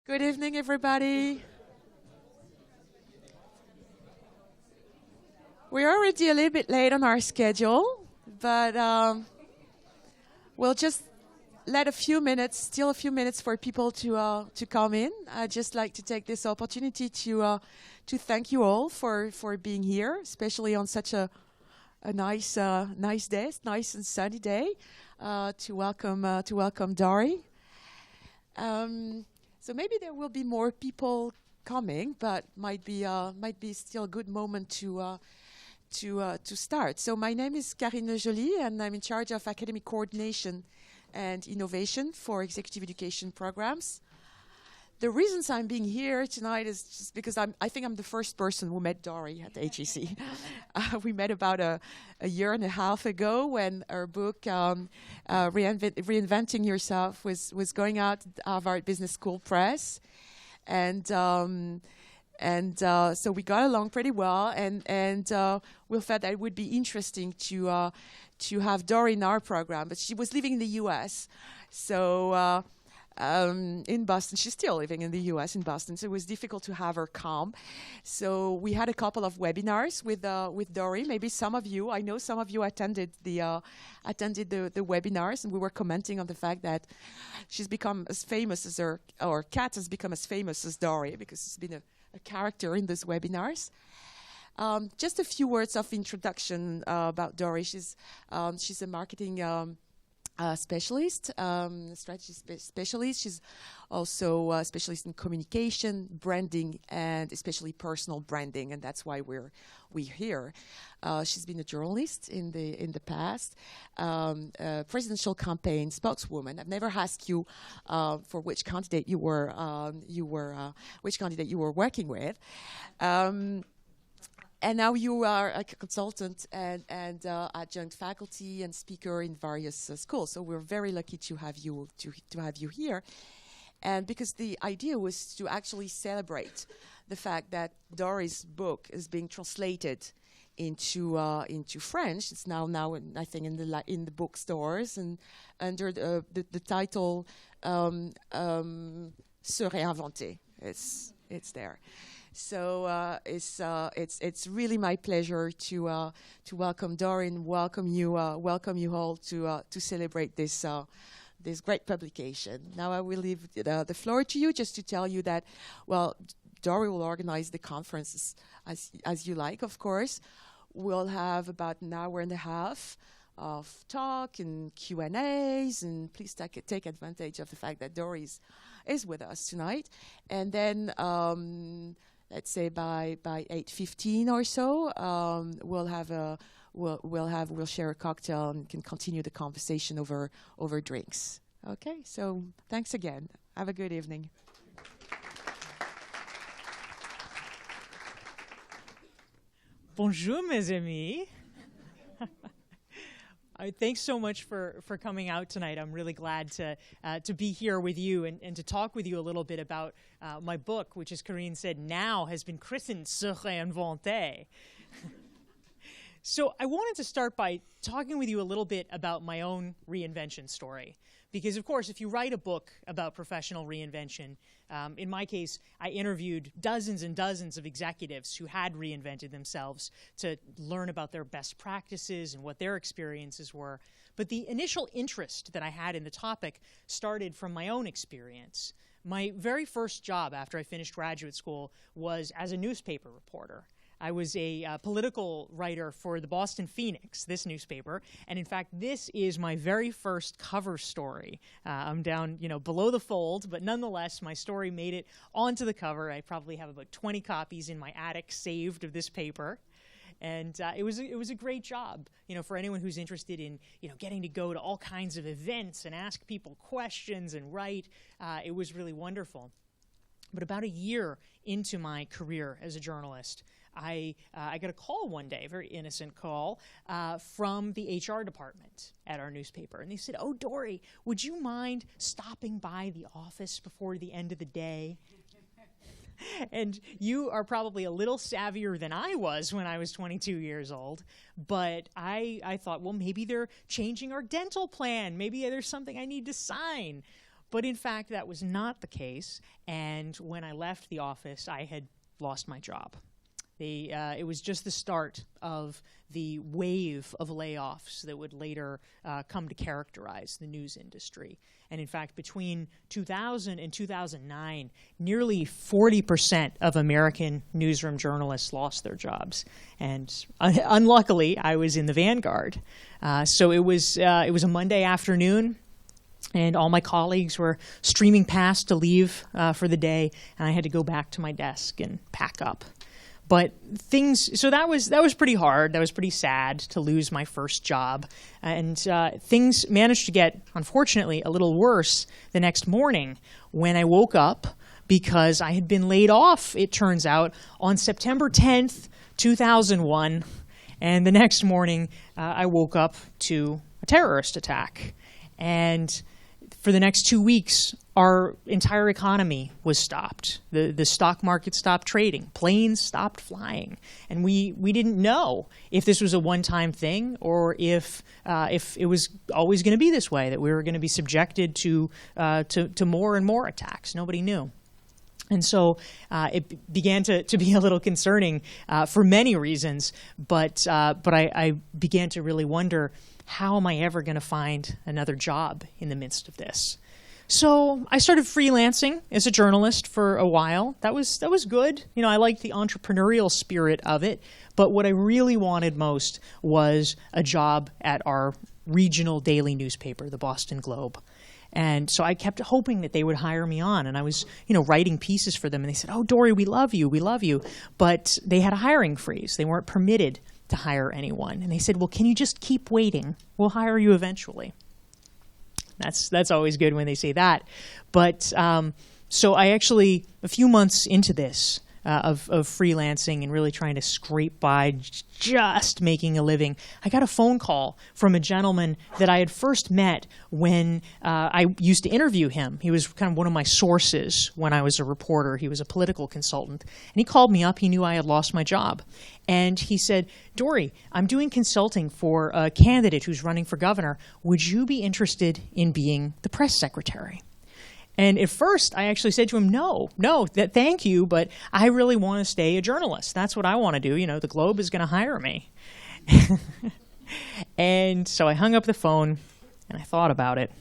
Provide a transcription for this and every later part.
Good evening, everybody. We're already a little bit late on our schedule, but we'll just let still a few minutes for people to come in. I'd just like to take this opportunity to thank you all for being here, especially on such a nice day, nice and sunny day, to welcome Dorie. So maybe there will be more people coming, but might be still a good moment to start. So my name is Karine Joly, and I'm in charge of academic coordination and innovation for executive education programs. The reasons I'm being here tonight is just because I think I'm the first person who met Dorie at HEC. We met about a year and a half ago when our book, Reinventing Yourself, was going out of our business school press. And so we got along pretty well, and we felt that it would be interesting to have Dorie in our program. But she was living in the U.S., so in Boston. She's still living in the U.S. in Boston, so it was difficult to have her come. So we had a couple of webinars with Dorie. Maybe I know some of you attended the webinars, and we were commenting on the fact that she's become as famous as or Kat has become as famous as Dorie because she's been a character in those webinars. Just a few words of introduction about Dorie. She's a marketing specialist, strategy specialist. She's also a specialist in communication, branding, and especially personal branding, and that's why we're here. She's been a journalist in the past, presidential campaign spokeswoman. I've never asked you for which candidate you were working with. And now you are a consultant and adjunct faculty and speaker in various schools. So we're very lucky to have you here, and because the idea was to actually celebrate the fact that Dorie's book is being translated into French. It's now I think in the bookstores and under the title Se Reinventer. It's there. So it's really my pleasure to welcome Dorie and welcome you all to celebrate this great publication. Now I will leave the floor to you just to tell you that, well, Dorie will organize the conference as you like, of course. We'll have about an hour and a half of talk and Q&As, and please take advantage of the fact that Dorie is with us tonight. And then let's say by 8:15 or so, we'll share a cocktail and can continue the conversation over drinks. Okay, so thanks again. Have a good evening. Bonjour, mes amis. Thanks so much for coming out tonight. I'm really glad to be here with you and to talk with you a little bit about my book, which, as Karine said, now has been christened Se Reinventer. So I wanted to start by talking with you a little bit about my own reinvention story. Because, of course, if you write a book about professional reinvention, in my case, I interviewed dozens and dozens of executives who had reinvented themselves to learn about their best practices and what their experiences were. But the initial interest that I had in the topic started from my own experience. My very first job after I finished graduate school was as a newspaper reporter. I was a political writer for the Boston Phoenix, this newspaper, and in fact, this is my very first cover story. I'm down, below the fold, but nonetheless, my story made it onto the cover. I probably have about 20 copies in my attic saved of this paper. And it was a great job, for anyone who's interested in, getting to go to all kinds of events and ask people questions and write. It was really wonderful. But about a year into my career as a journalist, I got a call one day, a very innocent call, from the HR department at our newspaper. And they said, "Oh, Dorie, would you mind stopping by the office before the end of the day?" And you are probably a little savvier than I was when I was 22 years old. But I thought, well, maybe they're changing our dental plan. Maybe there's something I need to sign. But in fact, that was not the case. And when I left the office, I had lost my job. It was just the start of the wave of layoffs that would later come to characterize the news industry. And in fact, between 2000 and 2009, nearly 40% of American newsroom journalists lost their jobs. And unluckily, I was in the vanguard. So it was a Monday afternoon, and all my colleagues were streaming past to leave for the day, and I had to go back to my desk and pack up. But so that was pretty hard. That was pretty sad to lose my first job. And things managed to get, unfortunately, a little worse the next morning when I woke up because I had been laid off, it turns out, on September 10th, 2001. And the next morning, I woke up to a terrorist attack. And for the next 2 weeks, our entire economy was stopped. The stock market stopped trading. Planes stopped flying. And we didn't know if this was a one-time thing or if it was always going to be this way, that we were going to be subjected to more and more attacks. Nobody knew. And so it began to be a little concerning for many reasons, but I began to really wonder, how am I ever going to find another job in the midst of this? So I started freelancing as a journalist for a while. That was good. You know, I liked the entrepreneurial spirit of it, but what I really wanted most was a job at our regional daily newspaper, the Boston Globe. And so I kept hoping that they would hire me on, and I was, writing pieces for them, and they said, "Oh, Dorie, we love you, but they had a hiring freeze. They weren't permitted to hire anyone, and they said, "Well, can you just keep waiting? We'll hire you eventually." That's always good when they say that. But so I actually, a few months into this, of freelancing and really trying to scrape by just making a living, I got a phone call from a gentleman that I had first met when I used to interview him. He was kind of one of my sources when I was a reporter. He was a political consultant. And he called me up. He knew I had lost my job. And he said, "Dorie, I'm doing consulting for a candidate who's running for governor. Would you be interested in being the press secretary?" And at first, I actually said to him, no, thank you, but I really want to stay a journalist. That's what I want to do. The Globe is going to hire me. And so I hung up the phone, and I thought about it.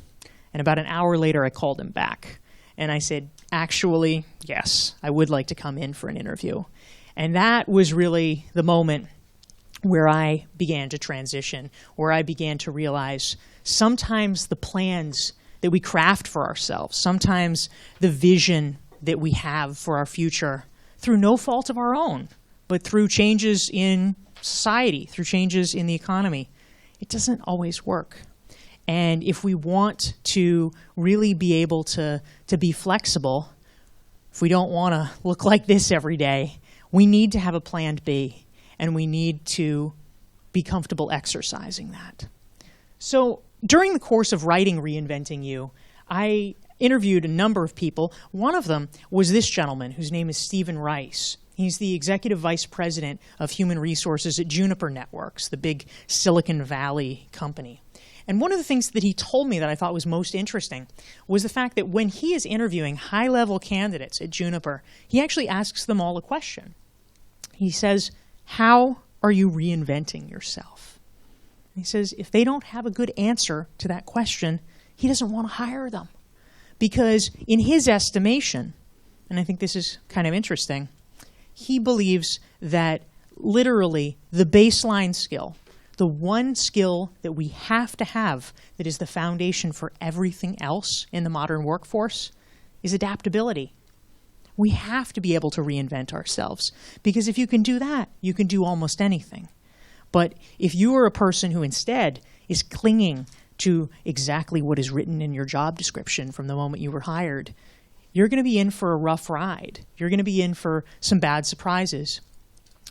And about an hour later, I called him back. And I said, "Actually, yes, I would like to come in for an interview." And that was really the moment where I began to transition, where I began to realize sometimes the plans that we craft for ourselves, sometimes the vision that we have for our future, through no fault of our own, but through changes in society, through changes in the economy, it doesn't always work. And if we want to really be able to be flexible, if we don't want to look like this every day, we need to have a plan B, and we need to be comfortable exercising that. So during the course of writing Reinventing You, I interviewed a number of people. One of them was this gentleman, whose name is Stephen Rice. He's the executive vice president of human resources at Juniper Networks, the big Silicon Valley company. And one of the things that he told me that I thought was most interesting was the fact that when he is interviewing high-level candidates at Juniper, he actually asks them all a question. He says, "How are you reinventing yourself?" He says if they don't have a good answer to that question, he doesn't want to hire them. Because in his estimation, and I think this is kind of interesting, he believes that literally the baseline skill, the one skill that we have to have that is the foundation for everything else in the modern workforce, is adaptability. We have to be able to reinvent ourselves. Because if you can do that, you can do almost anything. But if you are a person who instead is clinging to exactly what is written in your job description from the moment you were hired, you're going to be in for a rough ride. You're going to be in for some bad surprises.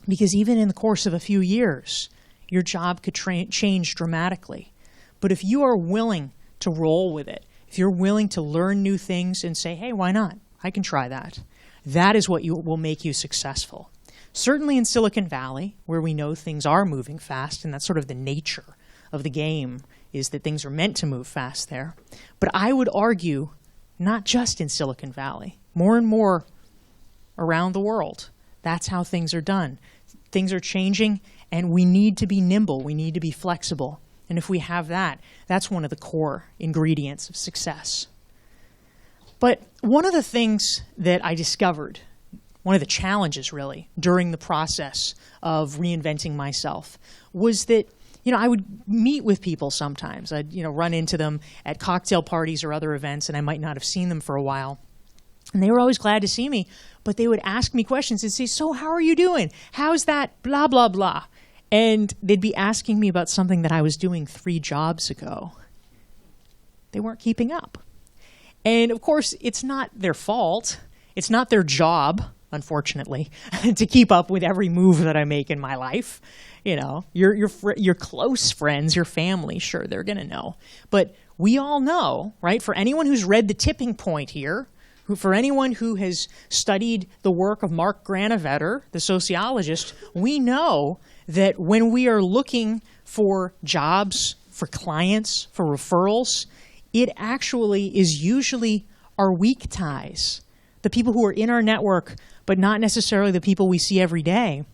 Because even in the course of a few years, your job could change dramatically. But if you are willing to roll with it, if you're willing to learn new things and say, "Hey, why not? I can try that," that is what will make you successful. Certainly in Silicon Valley, where we know things are moving fast, and that's sort of the nature of the game, is that things are meant to move fast there. But I would argue not just in Silicon Valley, more and more around the world. That's how things are done. Things are changing, and we need to be nimble. We need to be flexible. And if we have that, that's one of the core ingredients of success. But one of the things that I discovered, one of the challenges really, during the process of reinventing myself was that, I would meet with people sometimes. I'd, run into them at cocktail parties or other events, and I might not have seen them for a while. And they were always glad to see me, but they would ask me questions and say, so how are you doing? How's that? Blah, blah, blah. And they'd be asking me about something that I was doing 3 jobs ago. They weren't keeping up. And of course, it's not their fault. It's not their job, unfortunately, to keep up with every move that I make in my life. Your close friends, your family, sure, they're going to know. But we all know, right? For anyone who's read The Tipping Point here, for anyone who has studied the work of Mark Granovetter, the sociologist, we know that when we are looking for jobs, for clients, for referrals, it actually is usually our weak ties, the people who are in our network, but not necessarily the people we see every day,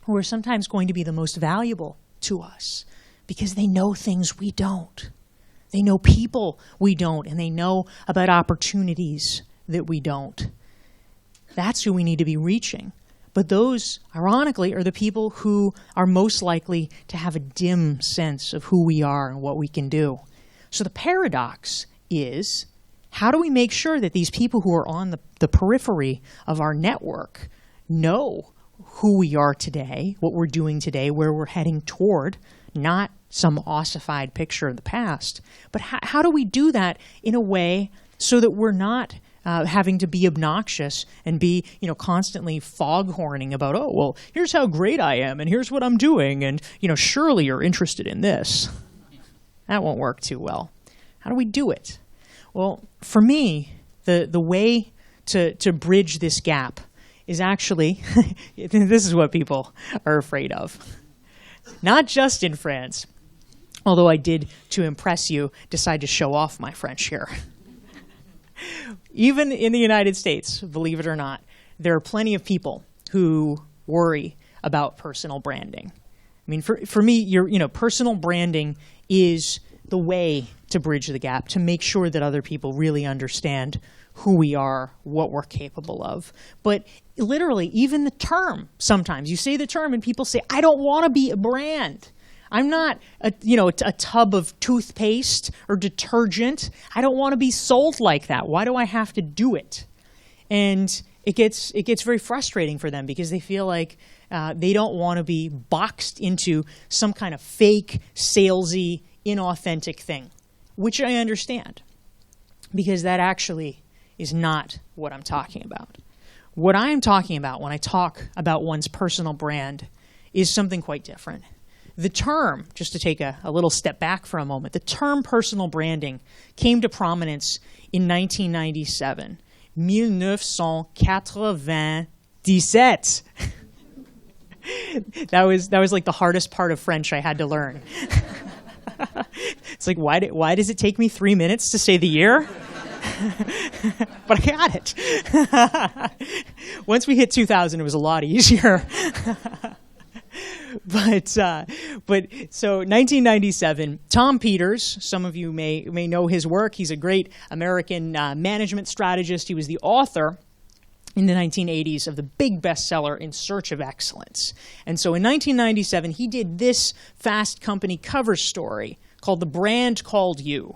who are sometimes going to be the most valuable to us because they know things we don't. They know people we don't, and they know about opportunities that we don't. That's who we need to be reaching. But those, ironically, are the people who are most likely to have a dim sense of who we are and what we can do. So the paradox is, how do we make sure that these people who are on the periphery of our network know who we are today, what we're doing today, where we're heading toward, not some ossified picture of the past, but how do we do that in a way so that we're not having to be obnoxious and be, constantly foghorning about, oh, well, here's how great I am, and here's what I'm doing, and, surely you're interested in this. That won't work too well. How do we do it? Well, for me, the way to bridge this gap is actually, this is what people are afraid of. Not just in France, although I did, to impress you, decide to show off my French here. Even in the United States, believe it or not, there are plenty of people who worry about personal branding. I mean, for me, personal branding is the way to bridge the gap, to make sure that other people really understand who we are, what we're capable of. But literally, even the term, sometimes you say the term and people say, I don't want to be a brand. I'm not a tub of toothpaste or detergent. I don't want to be sold like that. Why do I have to do it? And it gets very frustrating for them because they feel like they don't want to be boxed into some kind of fake, salesy, inauthentic thing, which I understand, because that actually is not what I'm talking about. What I'm talking about when I talk about one's personal brand is something quite different. The term, just to take a little step back for a moment, the term personal branding came to prominence in 1997. 1997. That was like the hardest part of French I had to learn. It's like, why does it take me 3 minutes to say the year? But I got it. Once we hit 2000, it was a lot easier. But so 1997, Tom Peters, some of you may know his work. He's a great American management strategist. He was the author in the 1980s of the big bestseller In Search of Excellence. And so in 1997, he did this Fast Company cover story called The Brand Called You.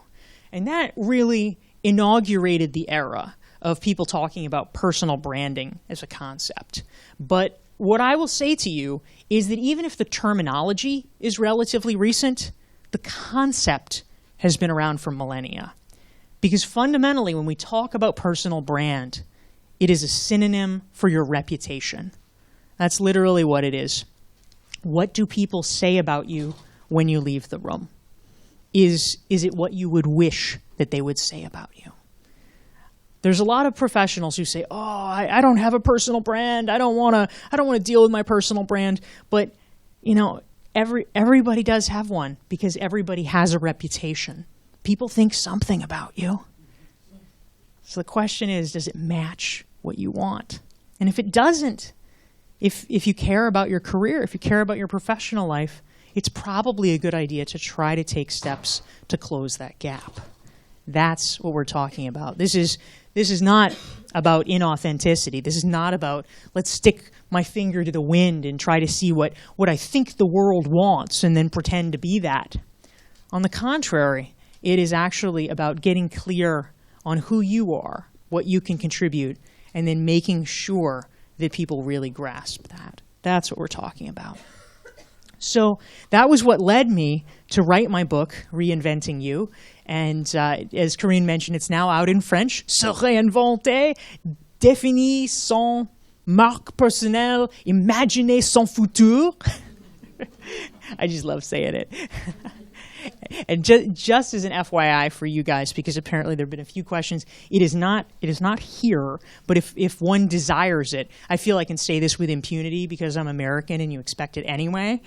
And that really inaugurated the era of people talking about personal branding as a concept. But what I will say to you is that even if the terminology is relatively recent, the concept has been around for millennia. Because fundamentally, when we talk about personal brand, it is a synonym for your reputation. That's literally what it is. What do people say about you when you leave the room? Is it what you would wish that they would say about you? There's a lot of professionals who say, "Oh, I don't have a personal brand. I don't want to deal with my personal brand." But everybody does have one because everybody has a reputation. People think something about you. So the question is, does it match what you want? And if it doesn't, if you care about your career, if you care about your professional life, it's probably a good idea to try to take steps to close that gap. That's what we're talking about. This is not about inauthenticity. This is not about, let's stick my finger to the wind and try to see what I think the world wants and then pretend to be that. On the contrary, it is actually about getting clear on who you are, what you can contribute, and then making sure that people really grasp that. That's what we're talking about. So that was what led me to write my book, Reinventing You. And as Corinne mentioned, it's now out in French. Se réinventer, définir son marque personnelle, imaginer son futur. I just love saying it. And just as an FYI for you guys, because apparently there have been a few questions, it is not here, but if one desires it, I feel I can say this with impunity because I'm American and you expect it anyway.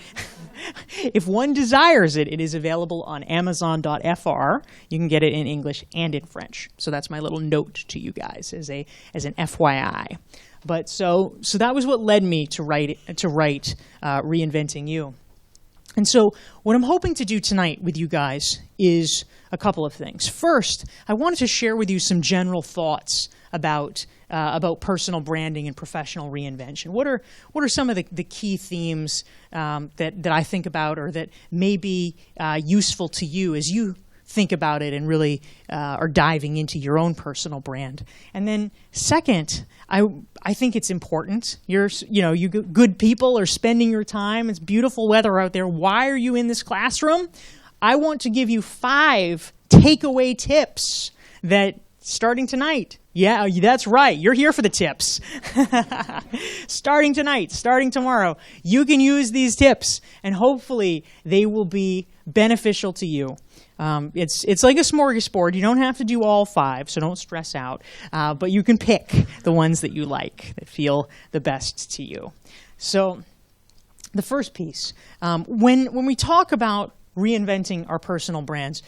If one desires it, it is available on Amazon.fr. You can get it in English and in French. So that's my little note to you guys as an FYI. But so that was what led me to write Reinventing You. And so what I'm hoping to do tonight with you guys is a couple of things. First, I wanted to share with you some general thoughts about personal branding and professional reinvention. What are some of the key themes that I think about or that may be useful to you as you think about it and really are diving into your own personal brand? And then second, I think it's important. You good people are spending your time. It's beautiful weather out there. Why are you in this classroom? I want to give you 5 takeaway tips that starting tonight. Yeah, that's right. You're here for the tips. Starting tonight, starting tomorrow, you can use these tips and hopefully they will be beneficial to you. It's like a smorgasbord. You don't have to do all 5, so don't stress out. But you can pick the ones that you like, that feel the best to you. So the first piece, when we talk about reinventing our personal brands,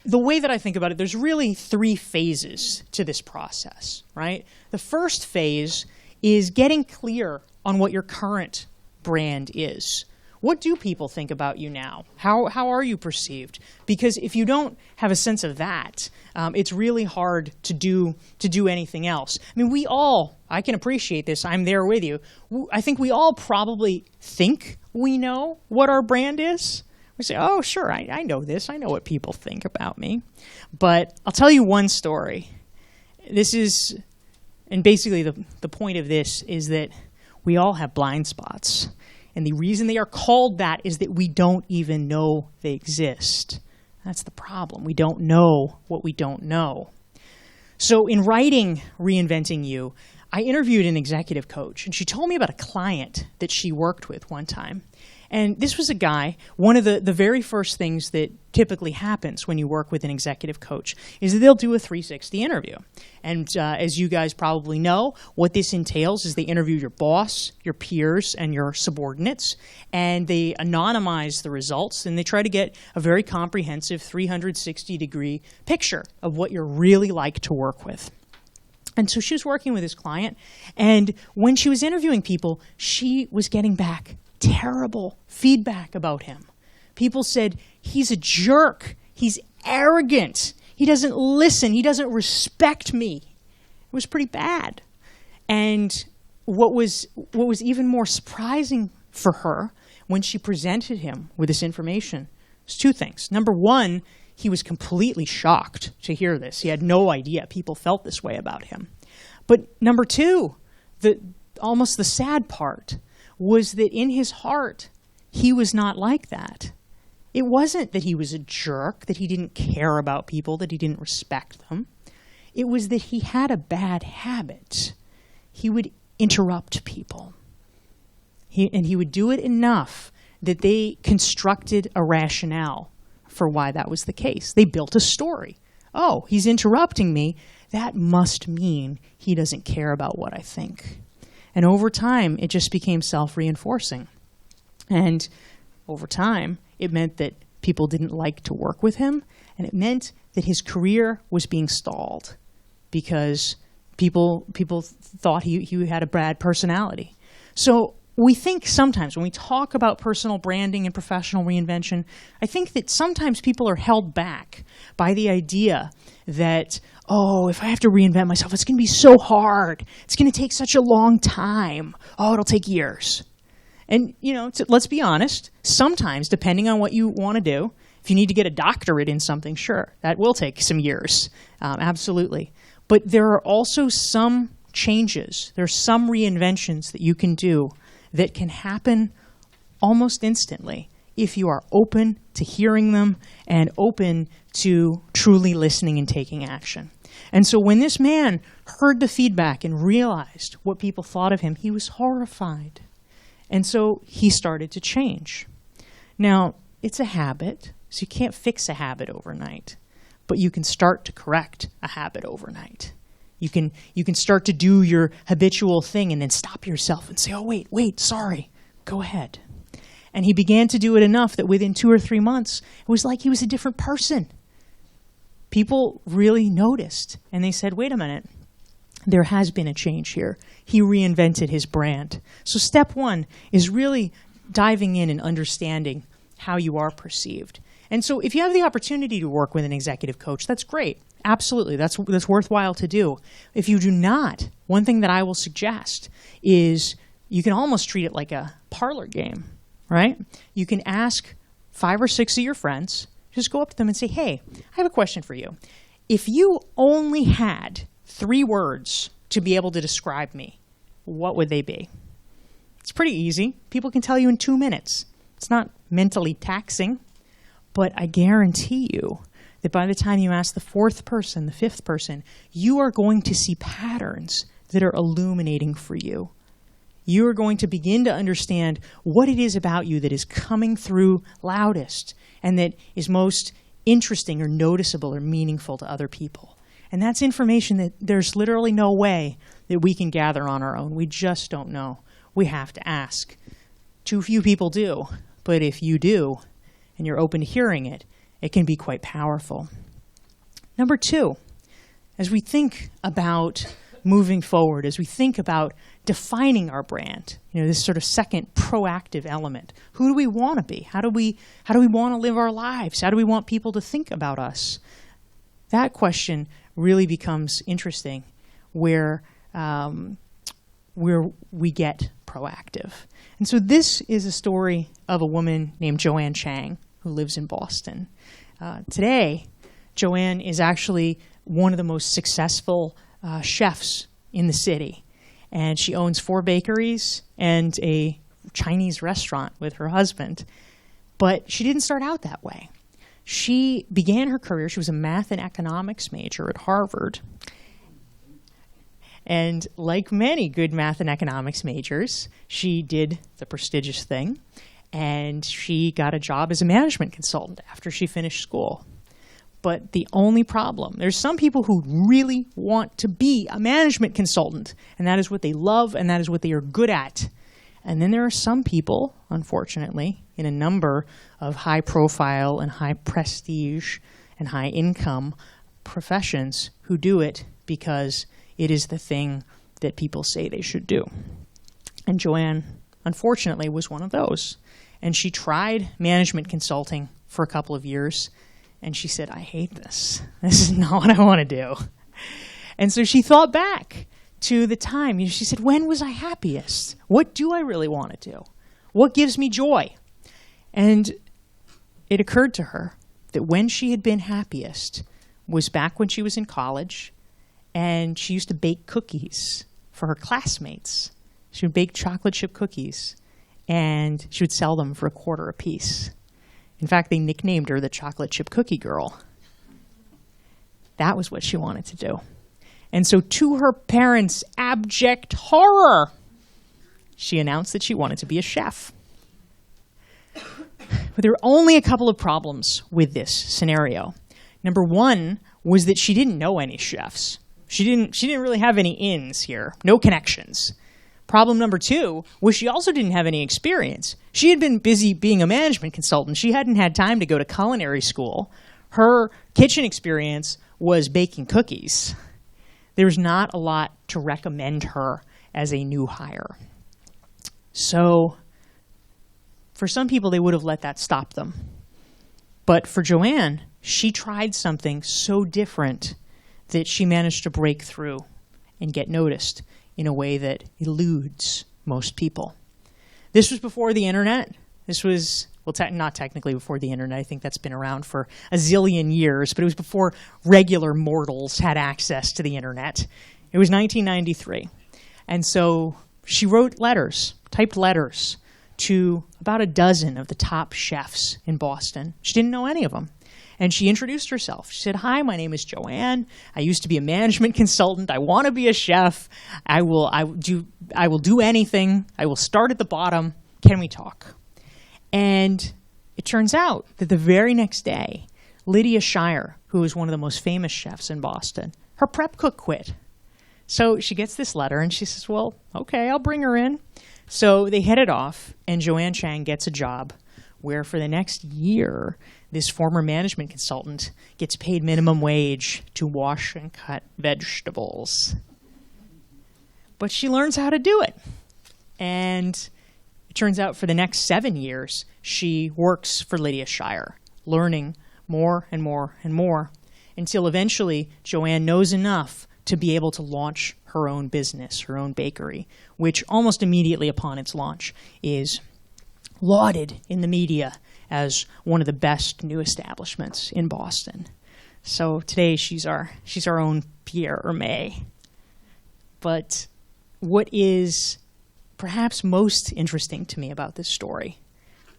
the way that I think about it, there's really 3 phases to this process, right? The first phase is getting clear on what your current brand is. What do people think about you now? How are you perceived? Because if you don't have a sense of that, it's really hard to do anything else. I mean, I can appreciate this. I'm there with you. I think we all probably think we know what our brand is. We say, oh, sure, I know this. I know what people think about me. But I'll tell you one story. And basically the point of this is that we all have blind spots. And the reason they are called that is that we don't even know they exist. That's the problem. We don't know what we don't know. So in writing Reinventing You, I interviewed an executive coach, and she told me about a client that she worked with one time. And this was a guy, one of the very first things that typically happens when you work with an executive coach is that they'll do a 360 interview. And as you guys probably know, what this entails is they interview your boss, your peers, and your subordinates, and they anonymize the results, and they try to get a very comprehensive 360-degree picture of what you're really like to work with. And so she was working with this client, and when she was interviewing people, she was getting back terrible feedback about him. People said, he's a jerk, he's arrogant, he doesn't listen, he doesn't respect me. It was pretty bad. And what was even more surprising for her when she presented him with this information was 2 things. Number 1, he was completely shocked to hear this. He had no idea people felt this way about him. But number 2, almost the sad part, was that in his heart, he was not like that. It wasn't that he was a jerk, that he didn't care about people, that he didn't respect them. It was that he had a bad habit. He would interrupt people. He would do it enough that they constructed a rationale for why that was the case. They built a story. Oh, he's interrupting me. That must mean he doesn't care about what I think. And over time, it just became self-reinforcing. And over time, it meant that people didn't like to work with him, and it meant that his career was being stalled because people thought he had a bad personality. So we think sometimes when we talk about personal branding and professional reinvention, I think that sometimes people are held back by the idea that, oh, if I have to reinvent myself, it's going to be so hard. It's going to take such a long time. Oh, it'll take years. And, let's be honest, sometimes, depending on what you want to do, if you need to get a doctorate in something, sure, that will take some years, absolutely. But there are also some changes, there are some reinventions that you can do that can happen almost instantly if you are open to hearing them and open to truly listening and taking action. And so when this man heard the feedback and realized what people thought of him, he was horrified. And so he started to change. Now, it's a habit, so you can't fix a habit overnight, but you can start to correct a habit overnight. You can start to do your habitual thing and then stop yourself and say, oh, wait, sorry, go ahead. And he began to do it enough that within 2 or 3 months, it was like he was a different person. People really noticed, and they said, wait a minute, there has been a change here. He reinvented his brand. So step 1 is really diving in and understanding how you are perceived. And so if you have the opportunity to work with an executive coach, that's great. Absolutely, that's worthwhile to do. If you do not, one thing that I will suggest is you can almost treat it like a parlor game, right? You can ask 5 or 6 of your friends, just go up to them and say, hey, I have a question for you. If you only had 3 words to be able to describe me, what would they be? It's pretty easy. People can tell you in 2 minutes. It's not mentally taxing, but I guarantee you that by the time you ask the 4th person, the 5th person, you are going to see patterns that are illuminating for you. You are going to begin to understand what it is about you that is coming through loudest and that is most interesting or noticeable or meaningful to other people. And that's information that there's literally no way that we can gather on our own. We just don't know. We have to ask. Too few people do, but if you do, and you're open to hearing it, it can be quite powerful. Number 2, as we think about moving forward, as we think about defining our brand, this sort of second proactive element, who do we want to be? How do we want to live our lives? How do we want people to think about us? That question really becomes interesting where we get proactive. And so this is a story of a woman named Joanne Chang who lives in Boston. Today, Joanne is actually one of the most successful chefs in the city. And she owns 4 bakeries and a Chinese restaurant with her husband. But she didn't start out that way. She began her career, she was a math and economics major at Harvard. And like many good math and economics majors, she did the prestigious thing. And she got a job as a management consultant after she finished school. But the only problem, there's some people who really want to be a management consultant, and that is what they love, and that is what they are good at. And then there are some people, unfortunately, in a number of high profile and high prestige and high income professions who do it because it is the thing that people say they should do. And Joanne, unfortunately, was one of those. And she tried management consulting for a couple of years, and she said, I hate this. This is not what I want to do. And so she thought back to the time. She said, when was I happiest? What do I really want to do? What gives me joy? And it occurred to her that when she had been happiest was back when she was in college, and she used to bake cookies for her classmates. She would bake chocolate chip cookies, and she would sell them for $0.25 a piece. In fact, they nicknamed her the chocolate chip cookie girl. That was what she wanted to do. And so to her parents' abject horror, she announced that she wanted to be a chef. But there were only a couple of problems with this scenario. Number 1 was that she didn't know any chefs. She didn't really have any ins here, no connections. Problem number 2 was she also didn't have any experience. She had been busy being a management consultant. She hadn't had time to go to culinary school. Her kitchen experience was baking cookies. there's not a lot to recommend her as a new hire. So for some people, they would have let that stop them. But for Joanne, she tried something so different that she managed to break through and get noticed in a way that eludes most people. This was before the internet. This was, well, not technically before the internet. I think that's been around for a zillion years, but it was before regular mortals had access to the internet. It was 1993. And so she wrote letters, typed letters to about a dozen of the top chefs in Boston. She didn't know any of them. And she introduced herself. She said, "Hi, my name is Joanne. I used to be a management consultant. I want to be a chef. I will do anything. I will start at the bottom. Can we talk?" And it turns out that the very next day, Lydia Shire, who was one of the most famous chefs in Boston, her prep cook quit. So she gets this letter and she says, "Well, okay, I'll bring her in." So they headed off, and Joanne Chang gets a job where for the next year, this former management consultant gets paid minimum wage to wash and cut vegetables. But she learns how to do it. And it turns out for the next 7 years, she works for Lydia Shire, learning more and more and more, until eventually Joanne knows enough to be able to launch her own business, her own bakery, which almost immediately upon its launch is lauded in the media as one of the best new establishments in Boston. So today she's our own Pierre Hermé. But what is perhaps most interesting to me about this story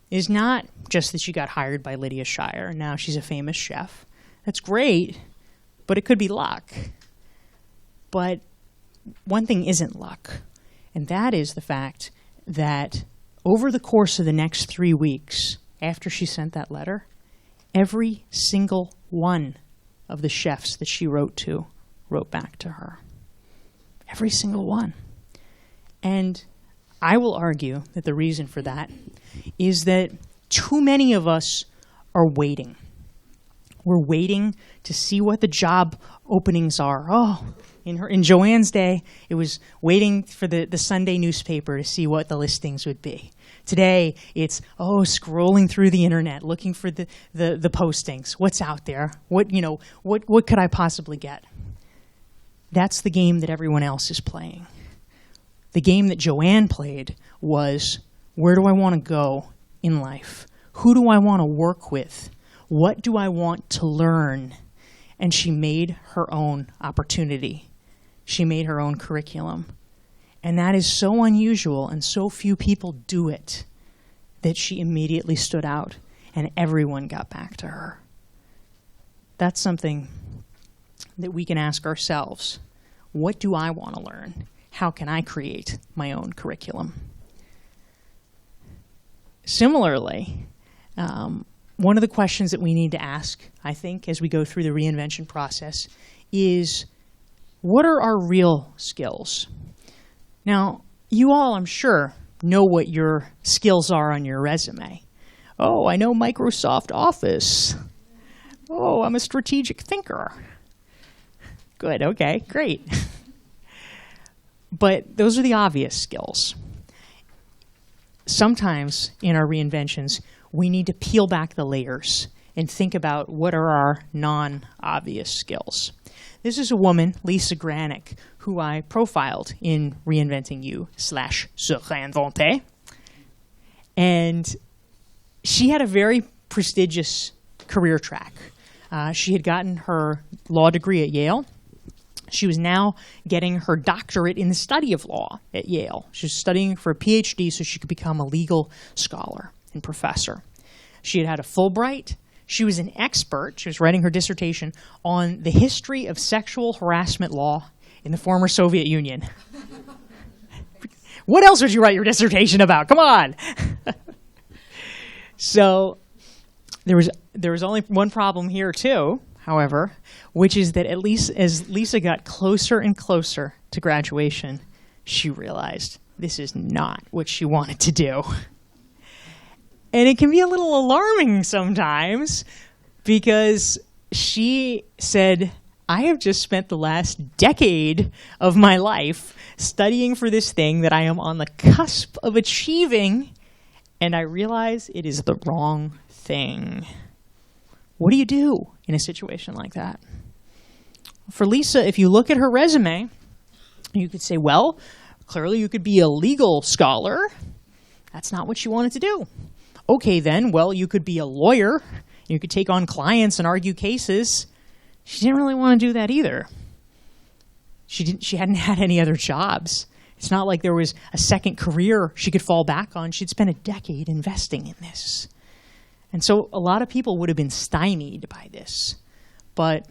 is not just that she got hired by Lydia Shire and now she's a famous chef. That's great, but it could be luck. But one thing isn't luck, and that is the fact that over the course of the next 3 weeks after she sent that letter, every single one of the chefs that she wrote to wrote back to her. Every single one. And I will argue that the reason for that is that too many of us are waiting. We're waiting to see what the job openings are. Oh, in Joanne's day, it was waiting for the Sunday newspaper to see what the listings would be. Today, it's, scrolling through the internet, looking for the postings. What's out there? What could I possibly get? That's the game that everyone else is playing. The game that Joanne played was, where do I want to go in life? Who do I want to work with? What do I want to learn? And she made her own opportunity. She made her own curriculum. And that is so unusual, and so few people do it, that she immediately stood out, and everyone got back to her. That's something that we can ask ourselves. What do I want to learn? How can I create my own curriculum? Similarly, one of the questions that we need to ask, I think, as we go through the reinvention process is, what are our real skills? Now, you all, I'm sure, know what your skills are on your resume. Oh, I know Microsoft Office. Oh, I'm a strategic thinker. Good, okay, great. But those are the obvious skills. Sometimes in our reinventions, we need to peel back the layers and think about what are our non-obvious skills. This is a woman, Lisa Granick, who I profiled in Reinventing You / Se Reinventer. And she had a very prestigious career track. She had gotten her law degree at Yale. She was now getting her doctorate in the study of law at Yale. She was studying for a PhD so she could become a legal scholar and professor. She had had a Fulbright. She was an expert. She was writing her dissertation on the history of sexual harassment law in the former Soviet Union. What else would you write your dissertation about? Come on. So there was only one problem here too, however, which is that at least as Lisa got closer and closer to graduation, she realized this is not what she wanted to do. And it can be a little alarming sometimes because she said, I have just spent the last decade of my life studying for this thing that I am on the cusp of achieving, and I realize it is the wrong thing. What do you do in a situation like that? For Lisa, if you look at her resume, you could say, well, clearly you could be a legal scholar. That's not what she wanted to do. Okay, then, well, you could be a lawyer. You could take on clients and argue cases. She didn't really want to do that either. She hadn't had any other jobs. It's not like there was a second career she could fall back on. She'd spent a decade investing in this. And so a lot of people would have been stymied by this. But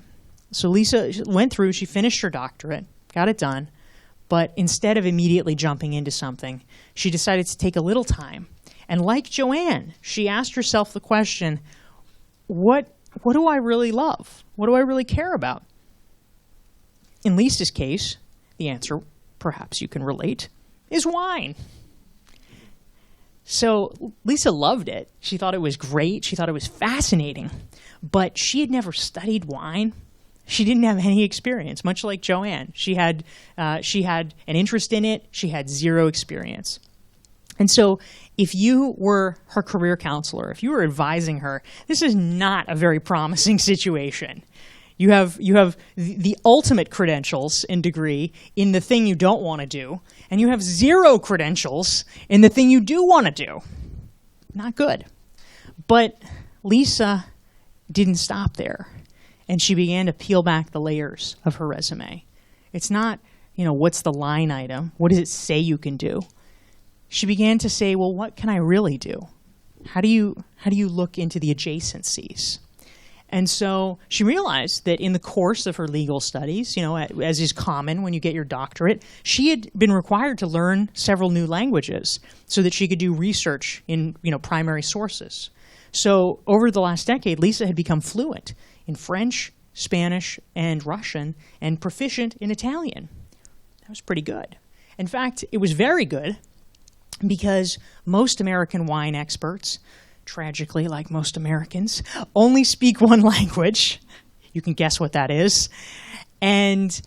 so Lisa went through, she finished her doctorate, got it done. But instead of immediately jumping into something, she decided to take a little time. And like Joanne, she asked herself the question, what do I really love? What do I really care about? In Lisa's case, the answer, perhaps you can relate, is wine. So Lisa loved it. She thought it was great. She thought it was fascinating. But she had never studied wine. She didn't have any experience, much like Joanne. She had an interest in it. She had zero experience. And so if you were her career counselor, if you were advising her, this is not a very promising situation. You have the ultimate credentials and degree in the thing you don't want to do, and you have zero credentials in the thing you do want to do. Not good. But Lisa didn't stop there, and she began to peel back the layers of her resume. It's not, what's the line item? What does it say you can do? She began to say, well, what can I really do? How do you look into the adjacencies? And so she realized that in the course of her legal studies, as is common when you get your doctorate, she had been required to learn several new languages so that she could do research in, primary sources. So over the last decade, Lisa had become fluent in French, Spanish, and Russian, and proficient in Italian. That was pretty good. In fact, it was very good because most American wine experts, tragically, like most Americans, only speak one language. You can guess what that is. And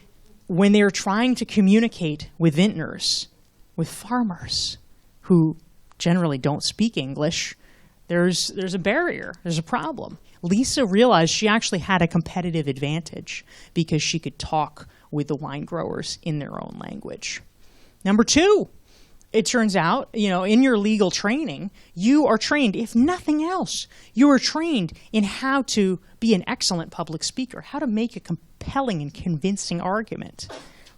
when they're trying to communicate with vintners, with farmers who generally don't speak English, there's a barrier, there's a problem. Lisa realized she actually had a competitive advantage because she could talk with the wine growers in their own language. Number two, it turns out, in your legal training, you are trained, if nothing else, you are trained in how to be an excellent public speaker, how to make a compelling and convincing argument.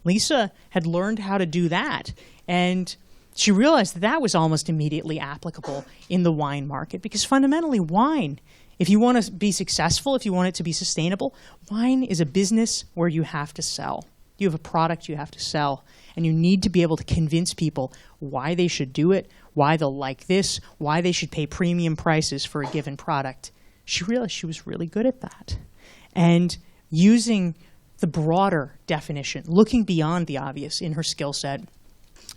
Lisa had learned how to do that, and she realized that was almost immediately applicable in the wine market, because fundamentally wine, if you want to be successful, if you want it to be sustainable, wine is a business where you have to sell. You have a product you have to sell, and you need to be able to convince people why they should do it, why they'll like this, why they should pay premium prices for a given product. She realized she was really good at that. And using the broader definition, looking beyond the obvious in her skill set,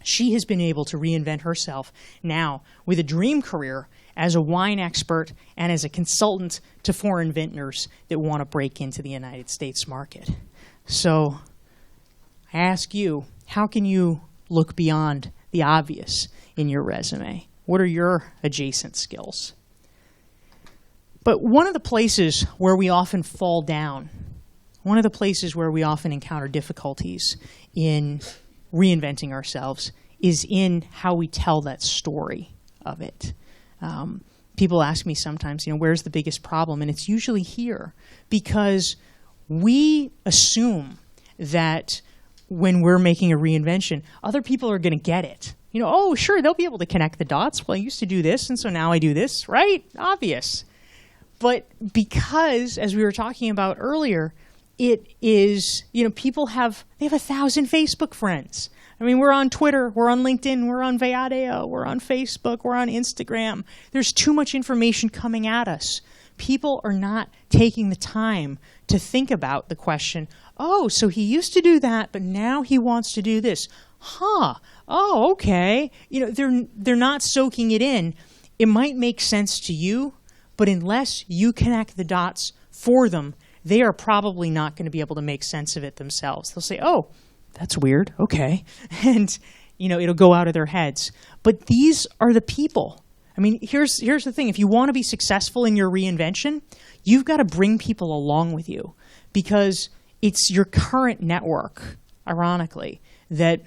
she has been able to reinvent herself now with a dream career as a wine expert and as a consultant to foreign vintners that want to break into the United States market. So I ask you, how can you look beyond the obvious in your resume? What are your adjacent skills? But one of the places where we often fall down, one of the places where we often encounter difficulties in reinventing ourselves is in how we tell that story of it. People ask me sometimes, where's the biggest problem? And it's usually here, because we assume that when we're making a reinvention, other people are going to get it. Oh, sure, they'll be able to connect the dots. Well, I used to do this, and so now I do this, right? Obvious. But because, as we were talking about earlier, it is, people they have 1,000 Facebook friends. I mean, we're on Twitter, we're on LinkedIn, we're on Viadeo, we're on Facebook, we're on Instagram. There's too much information coming at us. People are not taking the time to think about the question, oh, so he used to do that, but now he wants to do this. Huh. Oh, okay. They're not soaking it in. It might make sense to you, but unless you connect the dots for them, they are probably not going to be able to make sense of it themselves. They'll say, oh, that's weird, okay. And, it'll go out of their heads. But these are the people. I mean, here's the thing. If you want to be successful in your reinvention, you've got to bring people along with you, because it's your current network, ironically, that,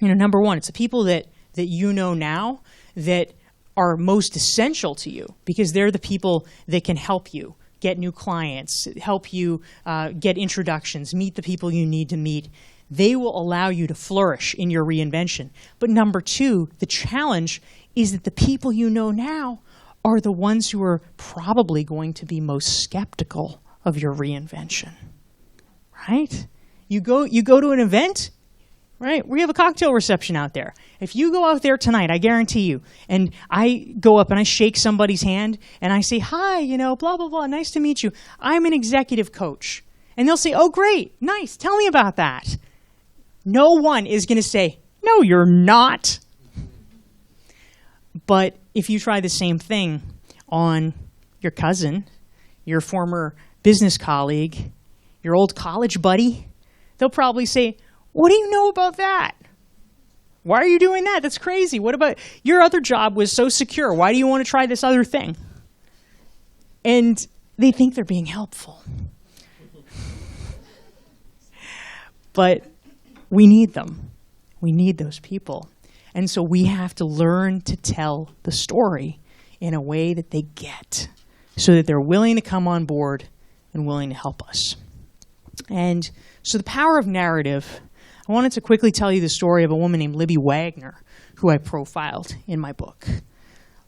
number one, it's the people that you know now that are most essential to you, because they're the people that can help you get new clients, help you get introductions, meet the people you need to meet. They will allow you to flourish in your reinvention. But number two, the challenge is that the people you know now are the ones who are probably going to be most skeptical of your reinvention, right? You go to an event, right? We have a cocktail reception out there. If you go out there tonight, I guarantee you, and I go up and I shake somebody's hand and I say, hi, blah, blah, blah, nice to meet you. I'm an executive coach. And they'll say, oh, great, nice, tell me about that. No one is going to say, no, you're not. But if you try the same thing on your cousin, your former business colleague, your old college buddy, they'll probably say, what do you know about that? Why are you doing that? That's crazy. What about your other job was so secure? Why do you want to try this other thing? And they think they're being helpful. But we need them. We need those people. And so we have to learn to tell the story in a way that they get, so that they're willing to come on board and willing to help us. And so the power of narrative, I wanted to quickly tell you the story of a woman named Libby Wagner, who I profiled in my book.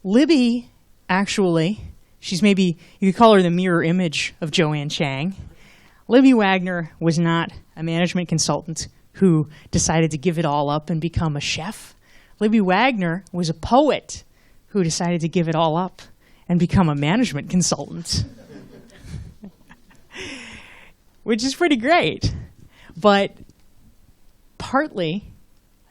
Libby, actually, she's maybe, you could call her the mirror image of Joanne Chang. Libby Wagner was not a management consultant who decided to give it all up and become a chef. Libby Wagner was a poet who decided to give it all up and become a management consultant. Which is pretty great. But partly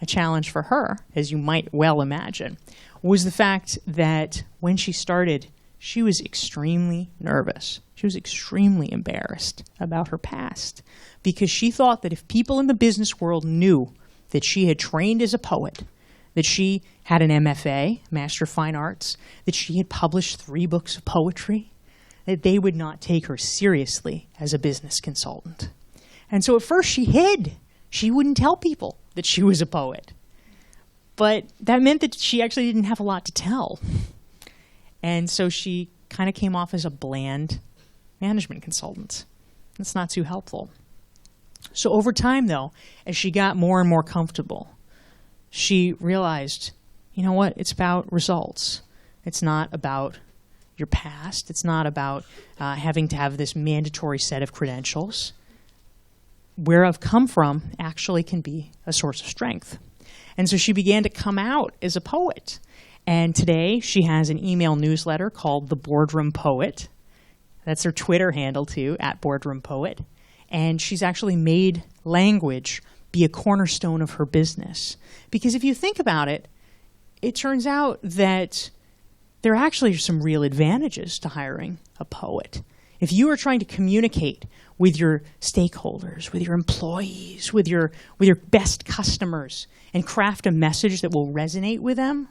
a challenge for her, as you might well imagine, was the fact that when she started, she was extremely nervous. She was extremely embarrassed about her past, because she thought that if people in the business world knew that she had trained as a poet, that she had an MFA, Master of Fine Arts, that she had published 3 books of poetry, that they would not take her seriously as a business consultant. And so at first she hid. She wouldn't tell people that she was a poet. But that meant that she actually didn't have a lot to tell. And so she kind of came off as a bland management consultant. That's not too helpful. So over time, though, as she got more and more comfortable, she realized, you know what, it's about results. It's not about your past. It's not about having to have this mandatory set of credentials. Where I've come from actually can be a source of strength. And so she began to come out as a poet. And today she has an email newsletter called The Boardroom Poet. That's her Twitter handle too, @BoardroomPoet. And she's actually made language be a cornerstone of her business. Because if you think about it, it turns out that there actually are some real advantages to hiring a poet. If you are trying to communicate with your stakeholders, with your employees, with your best customers, and craft a message that will resonate with them,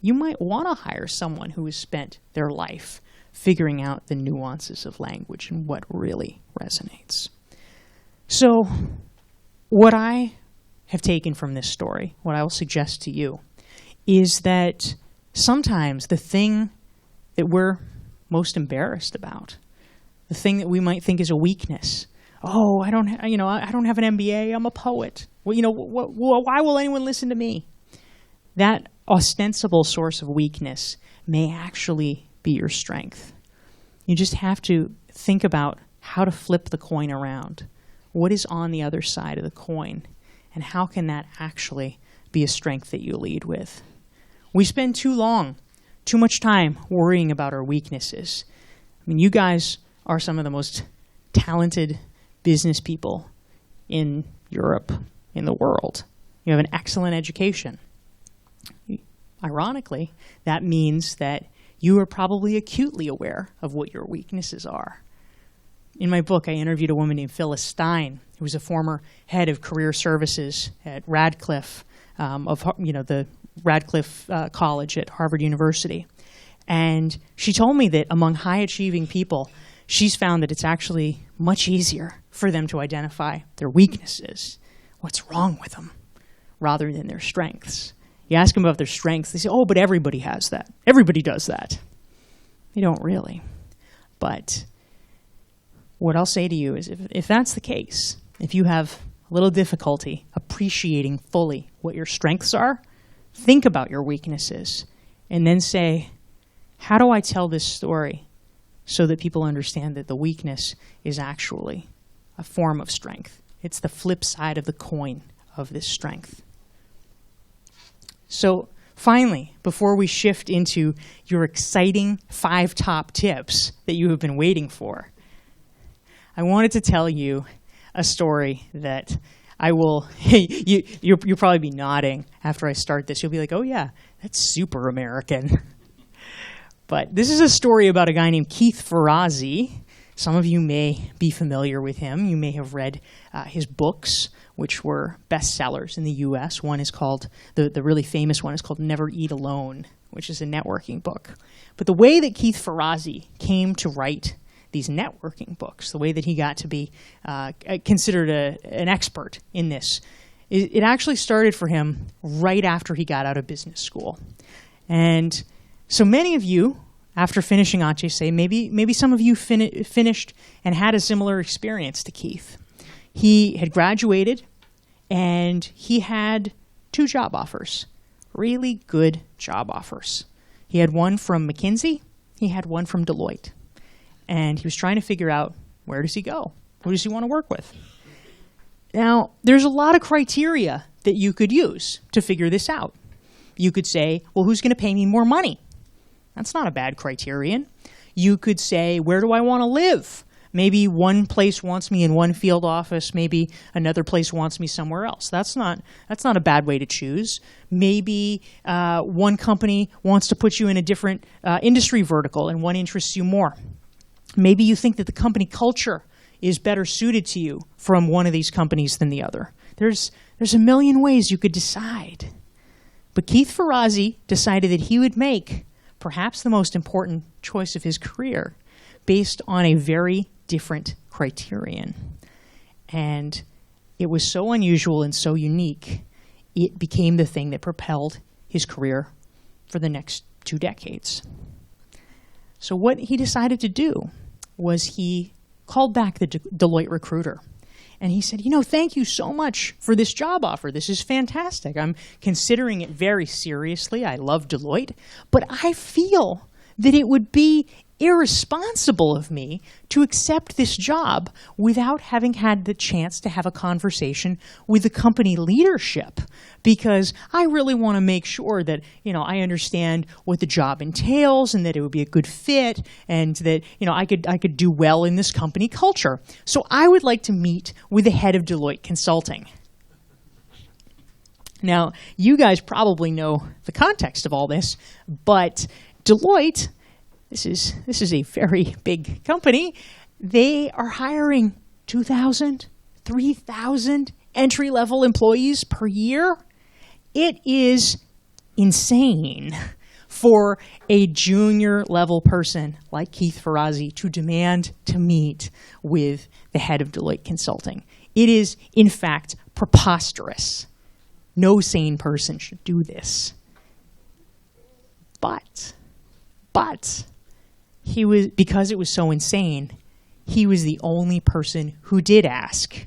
you might want to hire someone who has spent their life figuring out the nuances of language and what really resonates. So what I have taken from this story, what I will suggest to you, is that sometimes the thing that we're most embarrassed about, the thing that we might think is a weakness, oh, I don't have an MBA, I'm a poet. Well, why will anyone listen to me? That ostensible source of weakness may actually be your strength. You just have to think about how to flip the coin around. What is on the other side of the coin? And how can that actually be a strength that you lead with? We spend too much time worrying about our weaknesses. I mean, you guys are some of the most talented business people in Europe, in the world. You have an excellent education. Ironically, that means that you are probably acutely aware of what your weaknesses are. in my book, I interviewed a woman named Phyllis Stein, who was a former head of career services at Radcliffe, the Radcliffe College at Harvard University. And she told me that among high-achieving people, she's found that it's actually much easier for them to identify their weaknesses, what's wrong with them, rather than their strengths. You ask them about their strengths, they say, oh, but everybody has that. Everybody does that. They don't really. But what I'll say to you is if that's the case, if you have a little difficulty appreciating fully what your strengths are, think about your weaknesses and then say, how do I tell this story so that people understand that the weakness is actually a form of strength? It's the flip side of the coin of this strength. So finally, before we shift into your exciting 5 top tips that you have been waiting for, I wanted to tell you a story that I will, you'll probably be nodding after I start this. You'll be like, oh yeah, that's super American. But this is a story about a guy named Keith Ferrazzi. Some of you may be familiar with him. You may have read his books, which were bestsellers in the US. One is called, the really famous one is called Never Eat Alone, which is a networking book. But the way that Keith Ferrazzi came to write these networking books, the way that he got to be considered an expert in this, it actually started for him right after he got out of business school. And so many of you, after finishing HEC, maybe some of you finished and had a similar experience to Keith. He had graduated, and he had 2 job offers, really good job offers. He had one from McKinsey, he had one from Deloitte. And he was trying to figure out, where does he go? Who does he want to work with? Now, there's a lot of criteria that you could use to figure this out. You could say, well, who's going to pay me more money? That's not a bad criterion. You could say, where do I want to live? Maybe one place wants me in one field office, maybe another place wants me somewhere else. That's not a bad way to choose. Maybe one company wants to put you in a different industry vertical and one interests you more. Maybe you think that the company culture is better suited to you from one of these companies than the other. There's a million ways you could decide. But Keith Ferrazzi decided that he would make perhaps the most important choice of his career based on a very different criterion. And it was so unusual and so unique, it became the thing that propelled his career for the next 2 decades. So what he decided to do was he called back the Deloitte recruiter. And he said, thank you so much for this job offer. This is fantastic. I'm considering it very seriously. I love Deloitte. But I feel that it would be irresponsible of me to accept this job without having had the chance to have a conversation with the company leadership, because I really want to make sure that, I understand what the job entails and that it would be a good fit and that, I could do well in this company culture. So I would like to meet with the head of Deloitte Consulting. Now, you guys probably know the context of all this, but Deloitte, this is a very big company. They are hiring 2,000, 3,000 entry-level employees per year. It is insane for a junior-level person like Keith Ferrazzi to demand to meet with the head of Deloitte Consulting. It is, in fact, preposterous. No sane person should do this. But because it was so insane, he was the only person who did ask.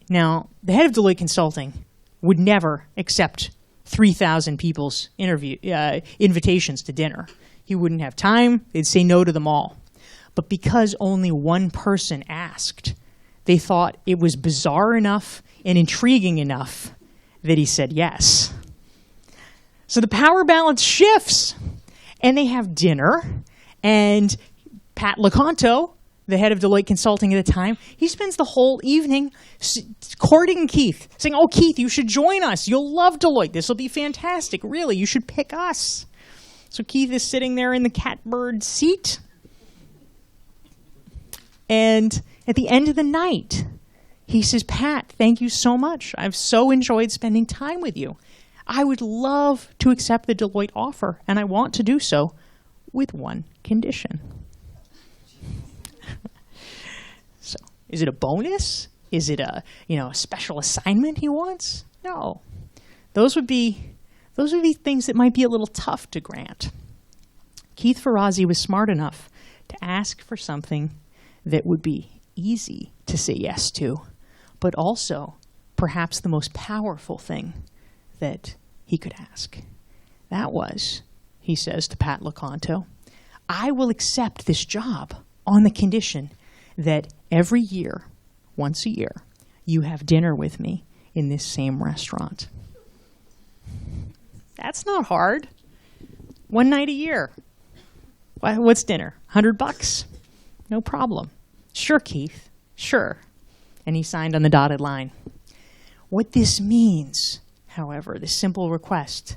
Now, the head of Deloitte Consulting would never accept 3,000 people's invitations to dinner. He wouldn't have time. They'd say no to them all. But because only one person asked, they thought it was bizarre enough and intriguing enough that he said yes. So the power balance shifts, and they have dinner. And Pat LeConto, the head of Deloitte Consulting at the time, he spends the whole evening courting Keith, saying, oh, Keith, you should join us. You'll love Deloitte. This will be fantastic. Really, you should pick us. So Keith is sitting there in the catbird seat. And at the end of the night, he says, Pat, thank you so much. I've so enjoyed spending time with you. I would love to accept the Deloitte offer, and I want to do so with one condition. So, is it a bonus? Is it a special assignment he wants? No. Those would be things that might be a little tough to grant. Keith Ferrazzi was smart enough to ask for something that would be easy to say yes to, but also perhaps the most powerful thing that he could ask. That was, he says to Pat Loconto, I will accept this job on the condition that every year, once a year, you have dinner with me in this same restaurant. That's not hard. One night a year. What's dinner? $100? No problem. Sure, Keith. Sure. And he signed on the dotted line. What this means, however, this simple request,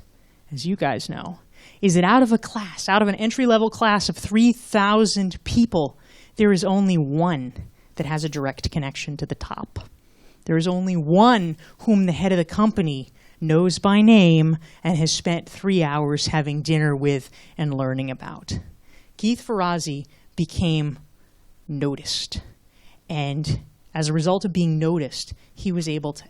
as you guys know, is that out of an entry-level class of 3,000 people, there is only one that has a direct connection to the top. There is only one whom the head of the company knows by name and has spent 3 hours having dinner with and learning about. Keith Ferrazzi became noticed. And as a result of being noticed, he was able to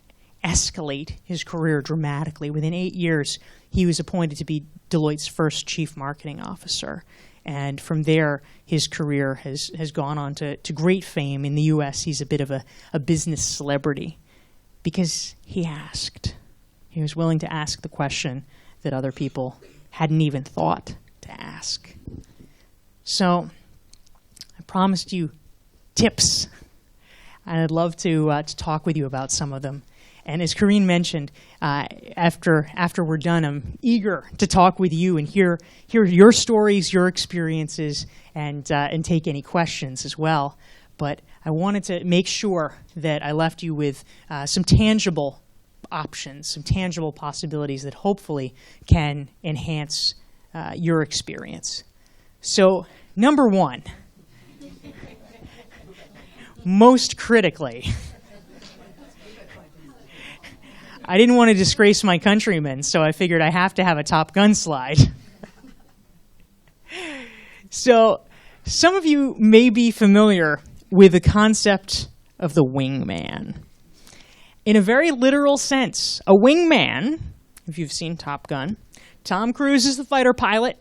escalate his career dramatically. Within 8 years, he was appointed to be Deloitte's first chief marketing officer. And from there, his career has gone on to great fame. In the US, he's a bit of a business celebrity because he asked. He was willing to ask the question that other people hadn't even thought to ask. So I promised you tips, and I'd love to talk with you about some of them. And as Corinne mentioned, after we're done, I'm eager to talk with you and hear your stories, your experiences, and take any questions as well. But I wanted to make sure that I left you with some tangible options, some tangible possibilities that hopefully can enhance your experience. So, number one, most critically, I didn't want to disgrace my countrymen, so I figured I have to have a Top Gun slide. So, some of you may be familiar with the concept of the wingman. In a very literal sense, a wingman, if you've seen Top Gun, Tom Cruise is the fighter pilot,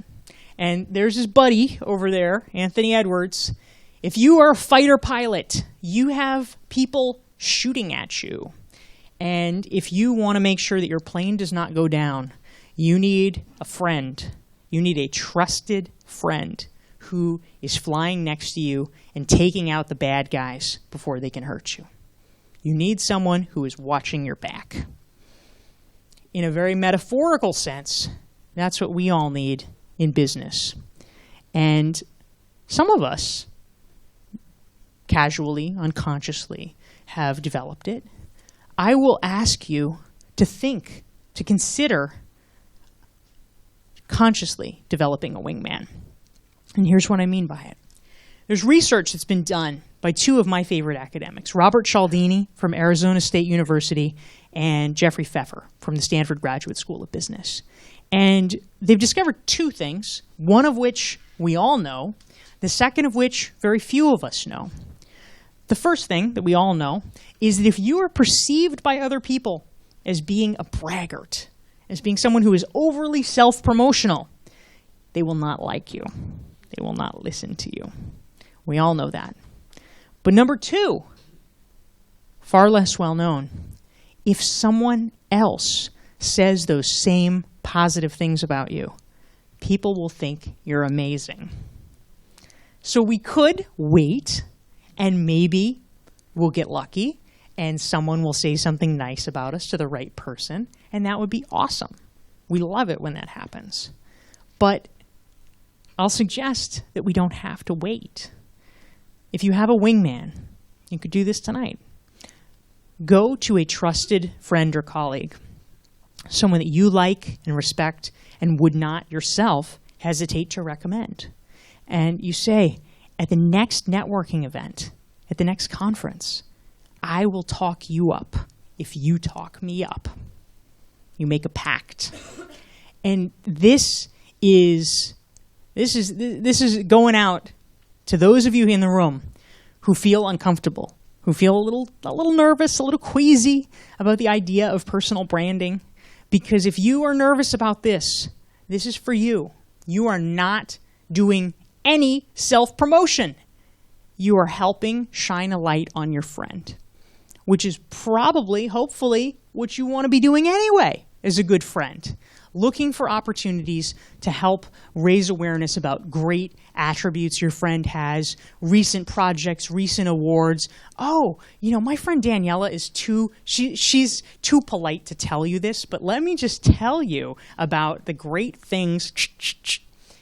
and there's his buddy over there, Anthony Edwards. If you are a fighter pilot, you have people shooting at you. And if you want to make sure that your plane does not go down, you need a friend. You need a trusted friend who is flying next to you and taking out the bad guys before they can hurt you. You need someone who is watching your back. In a very metaphorical sense, that's what we all need in business. And some of us, casually, unconsciously, have developed it. I will ask you to think, to consider consciously developing a wingman. And here's what I mean by it. There's research that's been done by two of my favorite academics, Robert Cialdini from Arizona State University and Jeffrey Pfeffer from the Stanford Graduate School of Business. And they've discovered two things, one of which we all know, the second of which very few of us know. The first thing that we all know is that if you are perceived by other people as being a braggart, as being someone who is overly self-promotional, they will not like you. They will not listen to you. We all know that. But number two, far less well known, if someone else says those same positive things about you, people will think you're amazing. So we could wait, and maybe we'll get lucky, and someone will say something nice about us to the right person, and that would be awesome. We love it when that happens. But I'll suggest that we don't have to wait. If you have a wingman, you could do this tonight. Go to a trusted friend or colleague, someone that you like and respect and would not yourself hesitate to recommend. And you say, at the next networking event, at the next conference. I will talk you up if you talk me up. You make a pact. And this is going out to those of you in the room who feel uncomfortable, who feel a little nervous, a little queasy about the idea of personal branding. Because if you are nervous about this, this is for you. You are not doing any self-promotion. You are helping shine a light on your friend, which is probably, hopefully, what you want to be doing anyway as a good friend. Looking for opportunities to help raise awareness about great attributes your friend has, recent projects, recent awards. Oh, my friend Daniela is she's too polite to tell you this, but let me just tell you about the great things.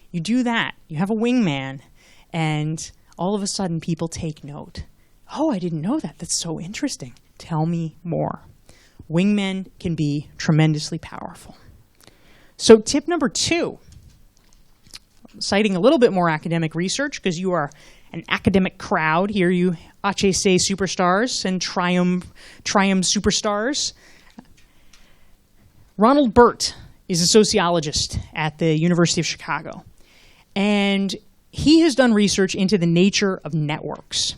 You do that. You have a wingman, and all of a sudden people take note. Oh, I didn't know that. That's so interesting. Tell me more. Wingmen can be tremendously powerful. So tip number 2, citing a little bit more academic research, because you are an academic crowd here, you HEC superstars and Triumph superstars. Ronald Burt is a sociologist at the University of Chicago, and he has done research into the nature of networks.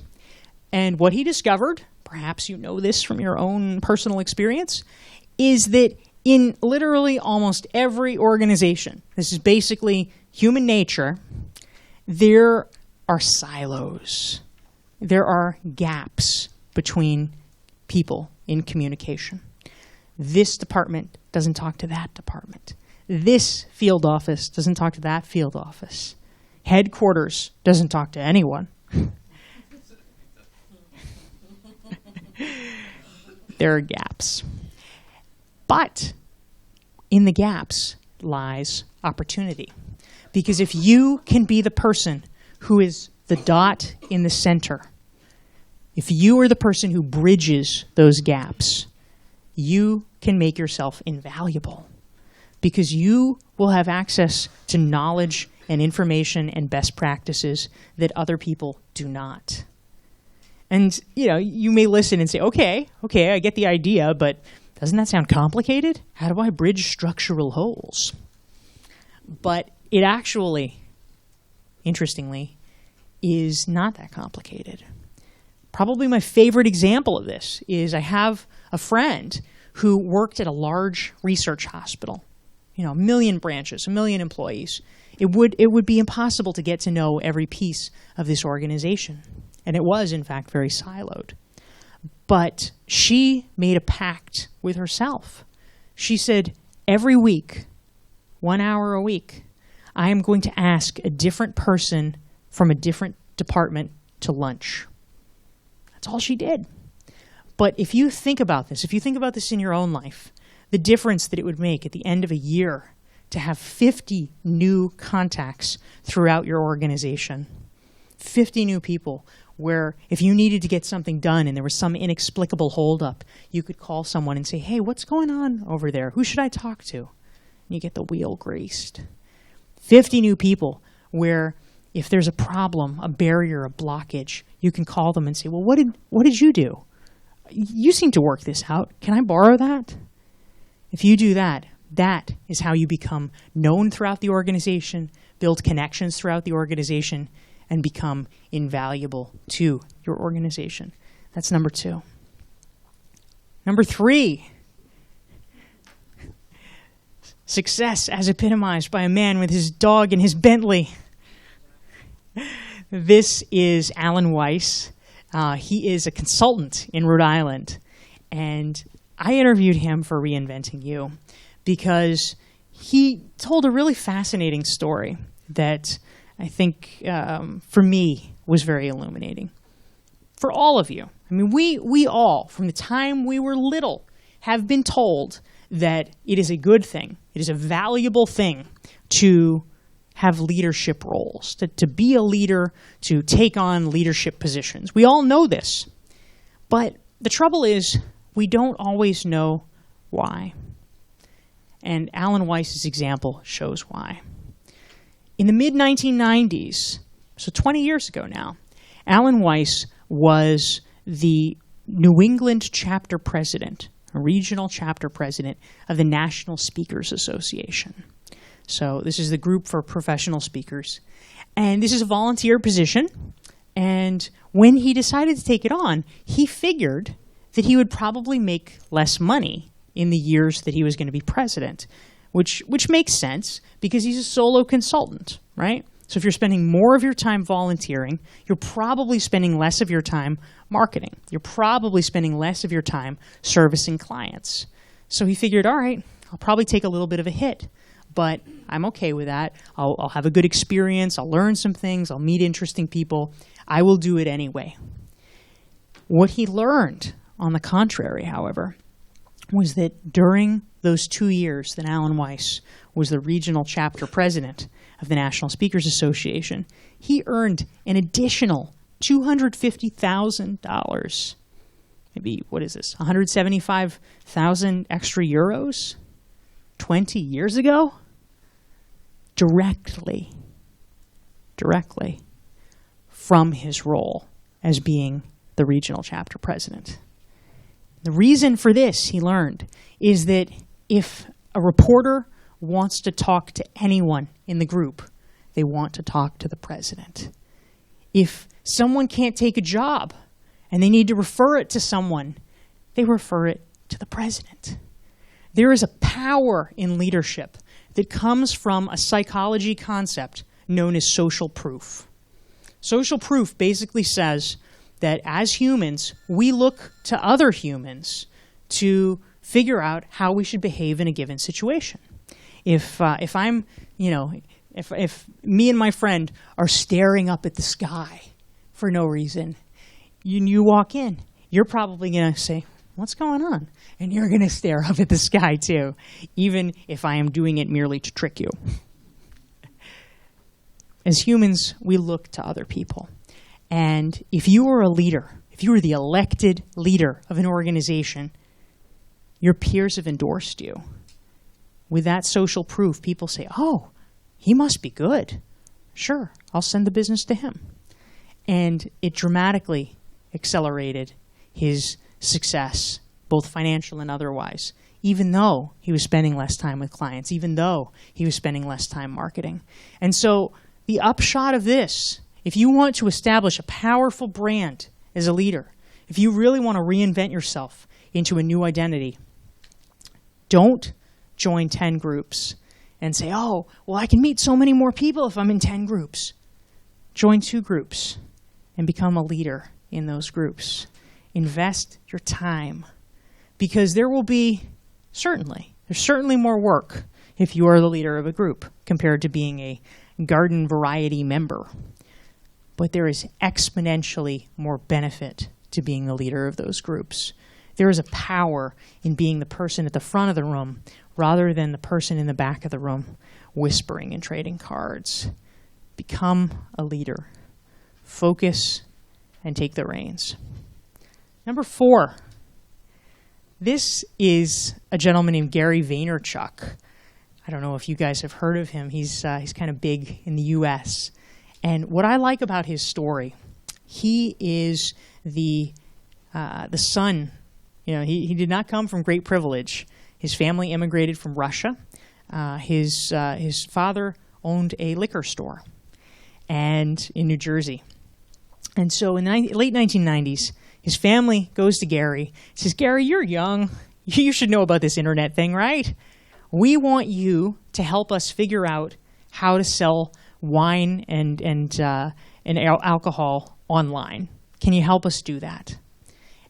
And what he discovered, perhaps you know this from your own personal experience, is that in literally almost every organization, this is basically human nature, there are silos. There are gaps between people in communication. This department doesn't talk to that department. This field office doesn't talk to that field office. Headquarters doesn't talk to anyone. There are gaps. But in the gaps lies opportunity. Because if you can be the person who is the dot in the center, if you are the person who bridges those gaps, you can make yourself invaluable. Because you will have access to knowledge and information and best practices that other people do not. And, you may listen and say, okay, I get the idea, but doesn't that sound complicated? How do I bridge structural holes? But it actually, interestingly, is not that complicated. Probably my favorite example of this is I have a friend who worked at a large research hospital. 1 million branches, 1 million employees. It would be impossible to get to know every piece of this organization. And it was, in fact, very siloed. But she made a pact with herself. She said, every week, 1 hour a week, I am going to ask a different person from a different department to lunch. That's all she did. But if you think about this, in your own life, the difference that it would make at the end of a year to have 50 new contacts throughout your organization, 50 new people, where if you needed to get something done and there was some inexplicable holdup, you could call someone and say, hey, what's going on over there? Who should I talk to? And you get the wheel greased. 50 new people where if there's a problem, a barrier, a blockage, you can call them and say, well, what did you do? You seem to work this out. Can I borrow that? If you do that, that is how you become known throughout the organization, build connections throughout the organization, and become invaluable to your organization. That's number 2. Number 3, success as epitomized by a man with his dog and his Bentley. This is Alan Weiss. He is a consultant in Rhode Island, and I interviewed him for Reinventing You because he told a really fascinating story that I think, for me, was very illuminating. For all of you. I mean, we all, from the time we were little, have been told that it is a good thing, it is a valuable thing to have leadership roles, to be a leader, to take on leadership positions. We all know this. But the trouble is, we don't always know why. And Alan Weiss's example shows why. In the mid-1990s, so 20 years ago now, Alan Weiss was the New England chapter president, a regional chapter president of the National Speakers Association. So this is the group for professional speakers. And this is a volunteer position. And when he decided to take it on, he figured that he would probably make less money in the years that he was going to be president, which makes sense because he's a solo consultant, right? So if you're spending more of your time volunteering, you're probably spending less of your time marketing. You're probably spending less of your time servicing clients. So he figured, all right, I'll probably take a little bit of a hit, but I'm okay with that. I'll have a good experience. I'll learn some things. I'll meet interesting people. I will do it anyway. What he learned, on the contrary, however, was that during those 2 years that Alan Weiss was the regional chapter president of the National Speakers Association, he earned an additional $250,000. Maybe, what is this, 175,000 extra euros 20 years ago? Directly from his role as being the regional chapter president. The reason for this, he learned, is that if a reporter wants to talk to anyone in the group, they want to talk to the president. If someone can't take a job and they need to refer it to someone, they refer it to the president. There is a power in leadership that comes from a psychology concept known as social proof. Social proof basically says that as humans, we look to other humans to figure out how we should behave in a given situation. If me and my friend are staring up at the sky for no reason, you walk in, you're probably going to say, "What's going on?" And you're going to stare up at the sky too, even if I am doing it merely to trick you. As humans, we look to other people. And if you are a leader, if you are the elected leader of an organization, your peers have endorsed you. With that social proof, people say, "Oh, he must be good. Sure, I'll send the business to him." And it dramatically accelerated his success, both financial and otherwise, even though he was spending less time with clients, even though he was spending less time marketing. And so the upshot of this, if you want to establish a powerful brand as a leader, if you really want to reinvent yourself into a new identity, don't join 10 groups and say, "Oh, well, I can meet so many more people if I'm in 10 groups." Join 2 groups and become a leader in those groups. Invest your time, because there's certainly more work if you are the leader of a group compared to being a garden variety member. But there is exponentially more benefit to being the leader of those groups. There is a power in being the person at the front of the room rather than the person in the back of the room whispering and trading cards. Become a leader. Focus and take the reins. Number 4. This is a gentleman named Gary Vaynerchuk. I don't know if you guys have heard of him. He's kind of big in the U.S. And what I like about his story, he is the son. He did not come from great privilege. His family immigrated from Russia. His father owned a liquor store, and in New Jersey. And so in the late 1990s, his family goes to Gary, says, "Gary, you're young. You should know about this internet thing, right? We want you to help us figure out how to sell wine and alcohol online. Can you help us do that?"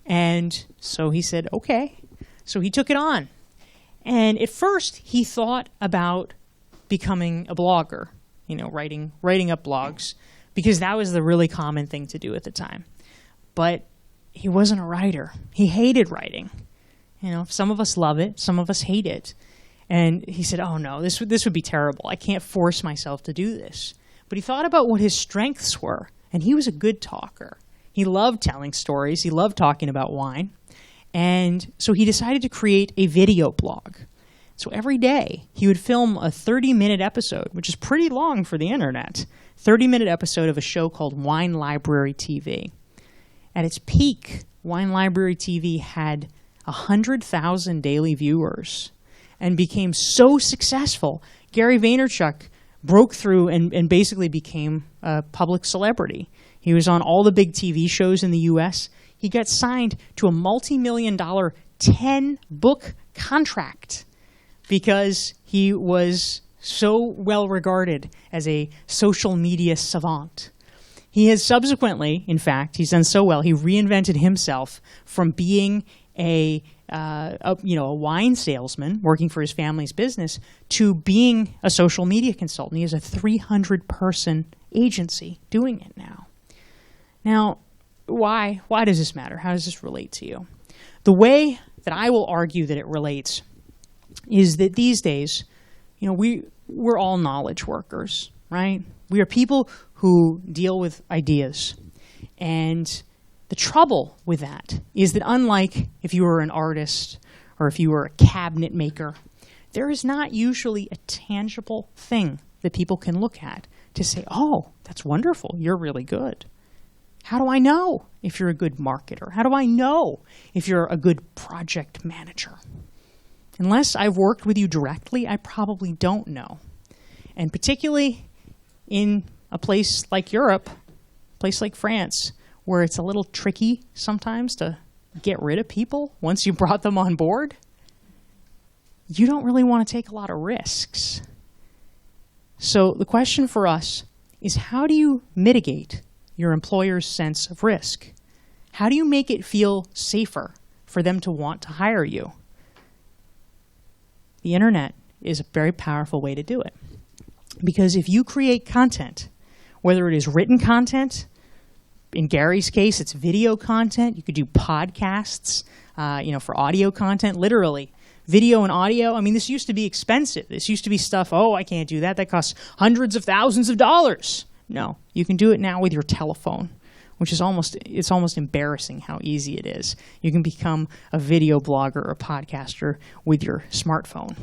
And so he said, "Okay." So he took it on. And at first, he thought about becoming a blogger, writing up blogs, because that was the really common thing to do at the time. But he wasn't a writer. He hated writing. Some of us love it, some of us hate it. And he said, "Oh no, this would be terrible. I can't force myself to do this." But he thought about what his strengths were, and he was a good talker. He loved telling stories. He loved talking about wine. And so he decided to create a video blog. So every day he would film a 30-minute episode, which is pretty long for the internet, 30-minute episode of a show called Wine Library TV. At its peak, Wine Library TV had 100,000 daily viewers and became so successful. Gary Vaynerchuk broke through and basically became a public celebrity. He was on all the big TV shows in the US. He got signed to a multi-million-dollar 10-book contract because he was so well regarded as a social media savant. He has subsequently, in fact, he's done so well, he reinvented himself from being a wine salesman working for his family's business to being a social media consultant. He has a 300-person agency doing it now. Now, why does this matter? How does this relate to you? The way that I will argue that it relates is that these days, we're all knowledge workers, right? We are people who deal with ideas. And the trouble with that is that unlike if you were an artist or if you were a cabinet maker, there is not usually a tangible thing that people can look at to say, oh, that's wonderful, you're really good. How do I know if you're a good marketer? How do I know if you're a good project manager? Unless I've worked with you directly, I probably don't know. And particularly in a place like Europe, a place like France, where it's a little tricky sometimes to get rid of people once you brought them on board, you don't really want to take a lot of risks. So the question for us is, how do you mitigate your employer's sense of risk? How do you make it feel safer for them to want to hire you? The internet is a very powerful way to do it. Because if you create content, whether it is written content, in Gary's case, it's video content. You could do podcasts, for audio content, literally. Video and audio, I mean, this used to be expensive. This used to be stuff, I can't do that. That costs hundreds of thousands of dollars. No, you can do it now with your telephone, which is almost embarrassing how easy it is. You can become a video blogger or a podcaster with your smartphone.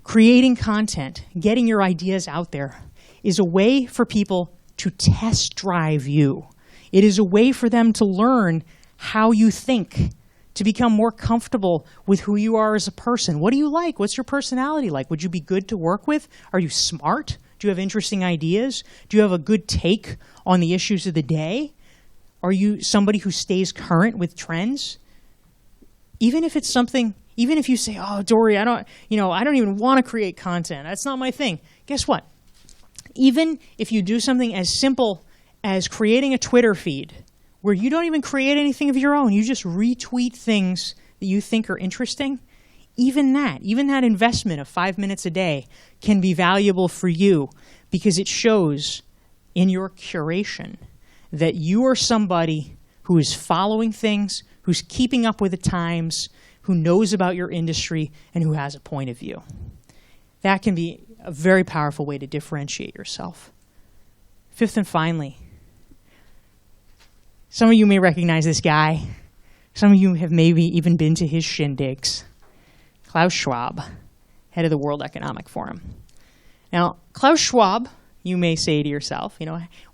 Creating content, getting your ideas out there, is a way for people to test drive you. It is a way for them to learn how you think, to become more comfortable with who you are as a person. What do you like? What's your personality like? Would you be good to work with? Are you smart? Do you have interesting ideas? Do you have a good take on the issues of the day? Are you somebody who stays current with trends? Even if it's something, even if you say, oh, Dorie, I don't even want to create content. That's not my thing. Guess what? Even if you do something as simple as creating a Twitter feed where you don't even create anything of your own, you just retweet things that you think are interesting, even that investment of 5 minutes a day can be valuable for you because it shows in your curation that you are somebody who is following things, who's keeping up with the times, who knows about your industry, and who has a point of view. That can be a very powerful way to differentiate yourself. Fifth and finally, some of you may recognize this guy. Some of you have maybe even been to his shindigs. Klaus Schwab, head of the World Economic Forum. Now, Klaus Schwab, you may say to yourself,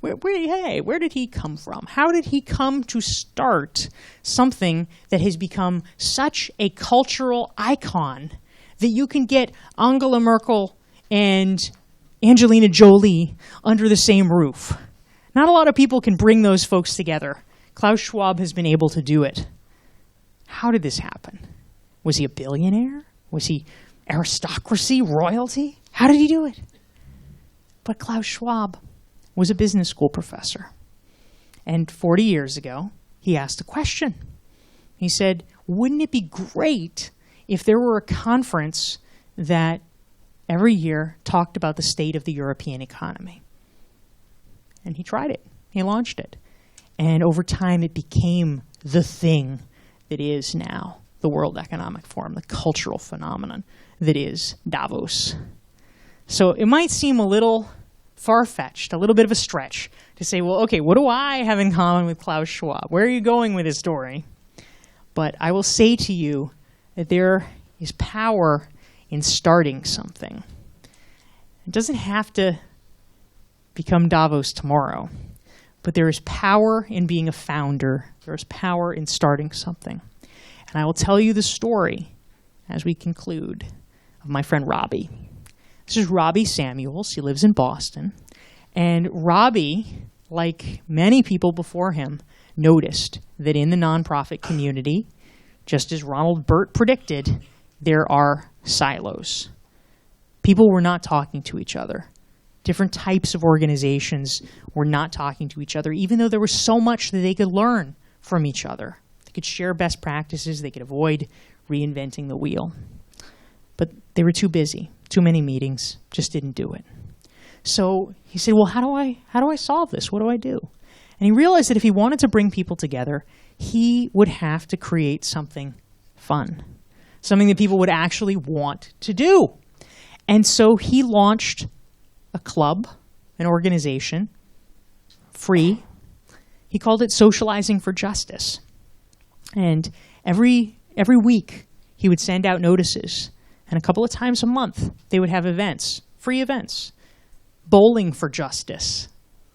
where did he come from? How did he come to start something that has become such a cultural icon that you can get Angela Merkel and Angelina Jolie under the same roof? Not a lot of people can bring those folks together. Klaus Schwab has been able to do it. How did this happen? Was he a billionaire? Was he aristocracy, royalty? How did he do it? But Klaus Schwab was a business school professor. And 40 years ago, he asked a question. He said, wouldn't it be great if there were a conference that every year talked about the state of the European economy? And he tried it. He launched it. And over time, it became the thing that is now the World Economic Forum, the cultural phenomenon that is Davos. So it might seem a little far-fetched, a little bit of a stretch to say, well, okay, what do I have in common with Klaus Schwab? Where are you going with this story? But I will say to you that there is power in starting something. It doesn't have to become Davos tomorrow, But there is power in being a founder. There is power in starting something. And I will tell you the story as we conclude of my friend Robbie. This is Robbie Samuels. He lives in Boston. And Robbie, like many people before him, noticed that in the nonprofit community, just as Ronald Burt predicted, there are silos. People were not talking to each other. Different types of organizations were not talking to each other, even though there was so much that they could learn from each other. They could share best practices. They could avoid reinventing the wheel. But they were too busy. Too many meetings. Just didn't do it. So he said, well, how do I solve this? What do I do? And he realized that if he wanted to bring people together, he would have to create something fun, something that people would actually want to do. And so he launched a club, an organization, free. He called it Socializing for Justice. And every week he would send out notices. And a couple of times a month they would have events, free events. Bowling for justice,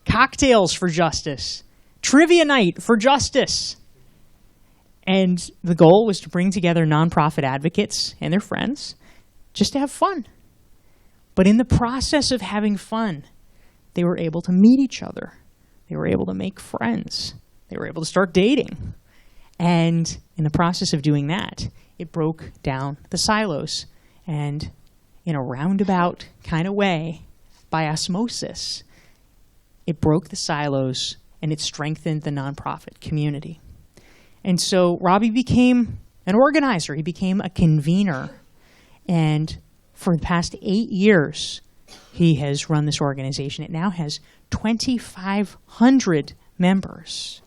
cocktails for justice, trivia night for justice. And the goal was to bring together nonprofit advocates and their friends just to have fun. But in the process of having fun, they were able to meet each other. They were able to make friends. They were able to start dating. And in the process of doing that, it broke down the silos. And in a roundabout kind of way, by osmosis, it broke the silos and it strengthened the nonprofit community. And so Robbie became an organizer. He became a convener. And for the past 8 years, he has run this organization. It now has 2,500 members.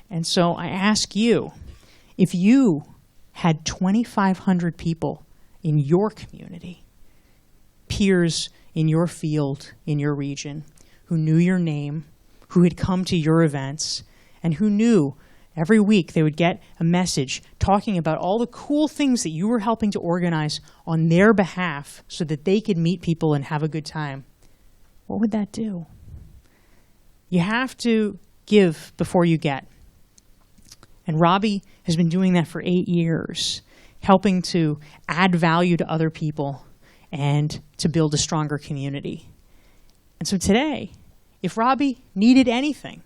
And so I ask you, if you had 2,500 people in your community, peers in your field, in your region, who knew your name, who had come to your events, and who knew every week they would get a message talking about all the cool things that you were helping to organize on their behalf so that they could meet people and have a good time, what would that do? You have to give before you get. And Robbie has been doing that for 8 years, helping to add value to other people and to build a stronger community. And so today, if Robbie needed anything,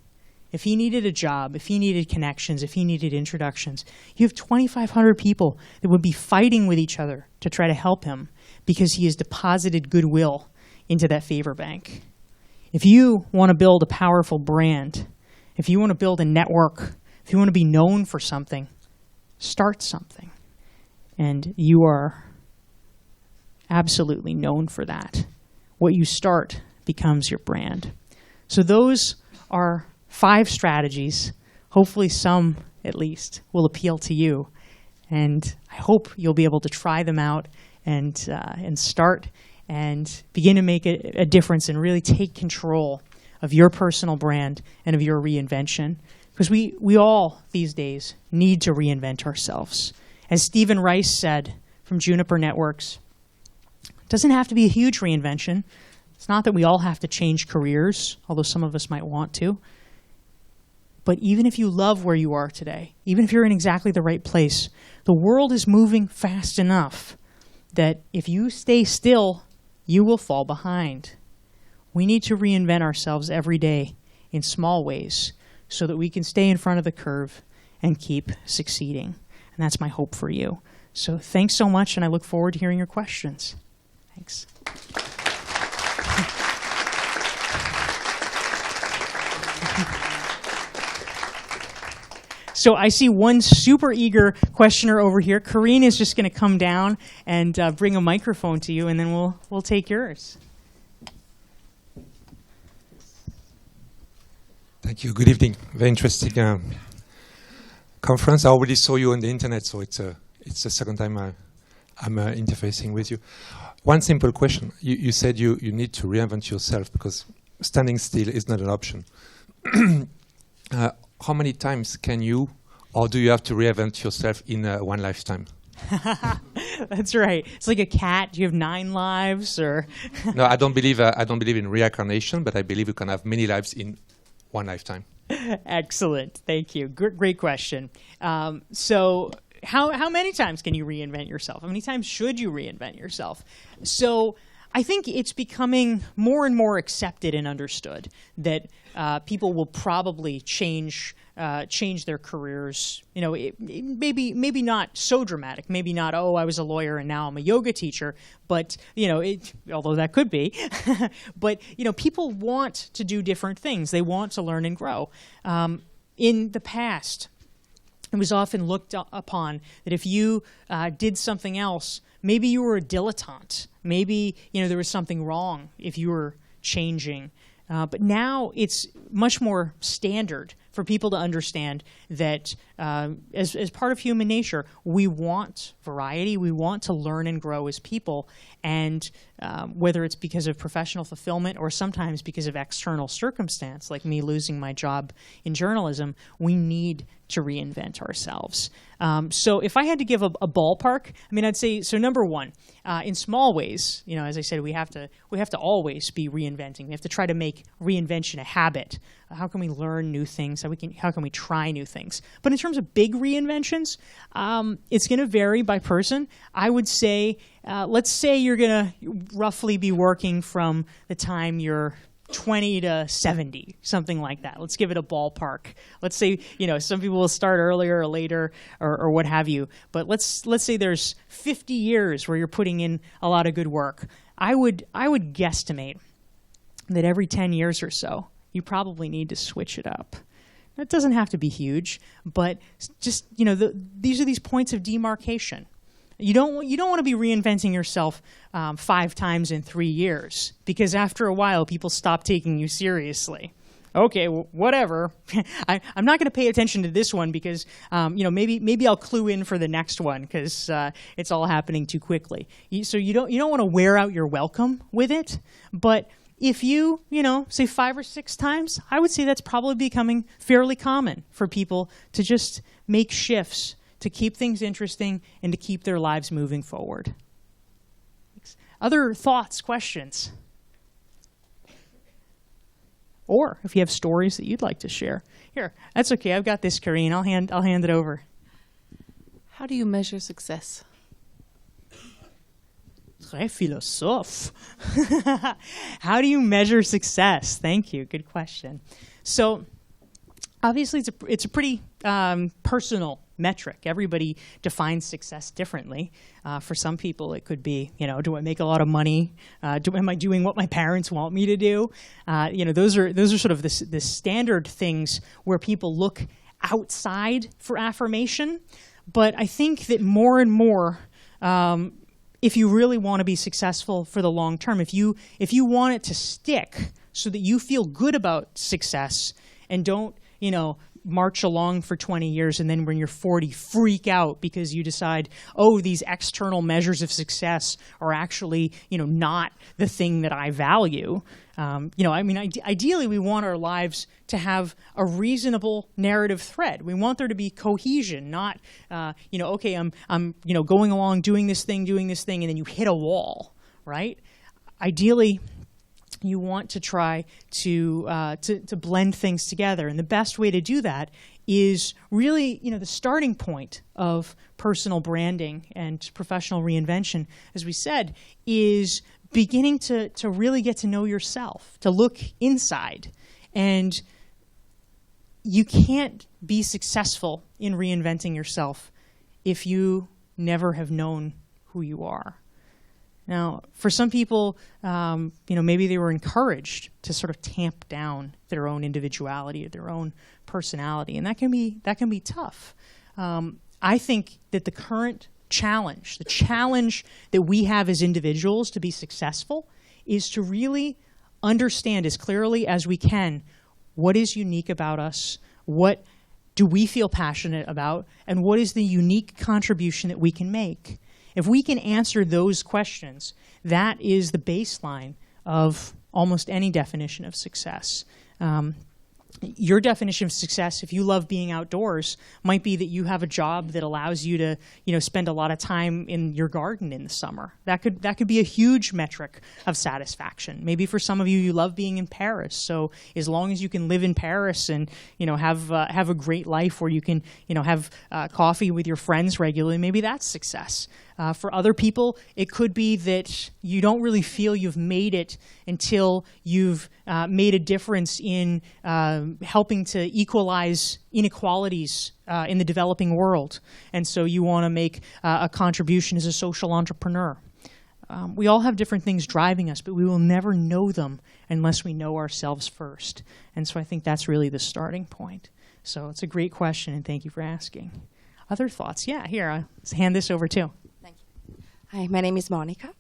if he needed a job, if he needed connections, if he needed introductions, you have 2,500 people that would be fighting with each other to try to help him because he has deposited goodwill into that favor bank. If you want to build a powerful brand, if you want to build a network, if you want to be known for something, start something. And you are absolutely known for that. What you start becomes your brand. So those are 5 strategies. Hopefully some, at least, will appeal to you. And I hope you'll be able to try them out and start and begin to make a difference and really take control of your personal brand and of your reinvention. Because we all, these days, need to reinvent ourselves. As Stephen Rice said from Juniper Networks, it doesn't have to be a huge reinvention. It's not that we all have to change careers, although some of us might want to. But even if you love where you are today, even if you're in exactly the right place, the world is moving fast enough that if you stay still, you will fall behind. We need to reinvent ourselves every day in small ways so that we can stay in front of the curve and keep succeeding. And that's my hope for you. So thanks so much, and I look forward to hearing your questions. Thanks. So I see one super eager questioner over here. Corinne is just going to come down and bring a microphone to you, and then we'll take yours. Thank you. Good evening. Very interesting conference. I already saw you on the internet, so it's the second time I'm interfacing with you. One simple question. You said you need to reinvent yourself because standing still is not an option. How many times can you, or do you have to reinvent yourself in one lifetime? That's right. It's like a cat. Do you have 9 lives, or? No, I don't believe in reincarnation, but I believe you can have many lives in one lifetime. Excellent. Thank you. Great question. So how many times can you reinvent yourself? How many times should you reinvent yourself? So I think it's becoming more and more accepted and understood that people will probably change their careers. You know, maybe not so dramatic. Maybe not, oh, I was a lawyer and now I'm a yoga teacher. But, you know, although that could be. But, you know, people want to do different things. They want to learn and grow. In the past, it was often looked upon that if you did something else, maybe you were a dilettante. Maybe, you know, there was something wrong if you were changing. But now it's much more standard for people to understand that as part of human nature, we want variety. We want to learn and grow as people. And whether it's because of professional fulfillment or sometimes because of external circumstance, like me losing my job in journalism, we need to reinvent ourselves. So if I had to give a ballpark, I mean, I'd say, so number one, in small ways, you know, as I said, we have to always be reinventing. We have to try to make reinvention a habit. How can we learn new things? How can we try new things? But in terms of big reinventions, it's going to vary by person. I would say, let's say you're going to roughly be working from the time you're 20 to 70, something like that. Let's give it a ballpark. Let's say, you know, some people will start earlier or later or what have you. But let's say there's 50 years where you're putting in a lot of good work. I would guesstimate that every 10 years or so, you probably need to switch it up. That doesn't have to be huge, but just, you know, these are these points of demarcation. You don't want to be reinventing yourself 5 times in 3 years, because after a while, people stop taking you seriously. Okay, whatever. I'm not going to pay attention to this one because you know, maybe I'll clue in for the next one because it's all happening too quickly. So you don't want to wear out your welcome with it, but if you know, say 5 or 6 times, I would say that's probably becoming fairly common for people to just make shifts to keep things interesting and to keep their lives moving forward. Other thoughts, questions? Or if you have stories that you'd like to share. Here, that's okay. I've got this, Karine. I'll hand it over. How do you measure success? Très philosophe. How do you measure success? Thank you. Good question. So obviously it's a pretty personal metric. Everybody defines success differently. For some people, it could be, you know, do I make a lot of money? Am I doing what my parents want me to do? You know, those are sort of the standard things where people look outside for affirmation. But I think that more and more, if you really want to be successful for the long term, if you want it to stick so that you feel good about success and don't, you know, march along for 20 years and then when you're 40 freak out because you decide, oh, these external measures of success are actually, you know, not the thing that I value. You know, I mean, ideally we want our lives to have a reasonable narrative thread. We want there to be cohesion, not, you know, okay, I'm you know, going along doing this thing, and then you hit a wall, right? Ideally, you want to try to blend things together. And the best way to do that is really, you know, the starting point of personal branding and professional reinvention, as we said, is beginning to really get to know yourself, to look inside. And you can't be successful in reinventing yourself if you never have known who you are. Now, for some people, you know, maybe they were encouraged to sort of tamp down their own individuality, their own personality, and that can be tough. I think that the current challenge, the challenge that we have as individuals to be successful, is to really understand as clearly as we can what is unique about us, what do we feel passionate about, and what is the unique contribution that we can make. If we can answer those questions, that is the baseline of almost any definition of success. your definition of success, if you love being outdoors, might be that you have a job that allows you to, spend a lot of time in your garden in the summer. That could be a huge metric of satisfaction. Maybe for some of you, you love being in Paris. So as long as you can live in Paris and have a great life where you can have coffee with your friends regularly, maybe that's success. For other people, it could be that you don't really feel you've made it until you've made a difference in helping to equalize inequalities in the developing world. And so you want to make a contribution as a social entrepreneur. We all have different things driving us, but we will never know them unless we know ourselves first. And so I think that's really the starting point. So it's a great question, and thank you for asking. Other thoughts? Yeah, here, I'll hand this over too. Hi, my name is Monica.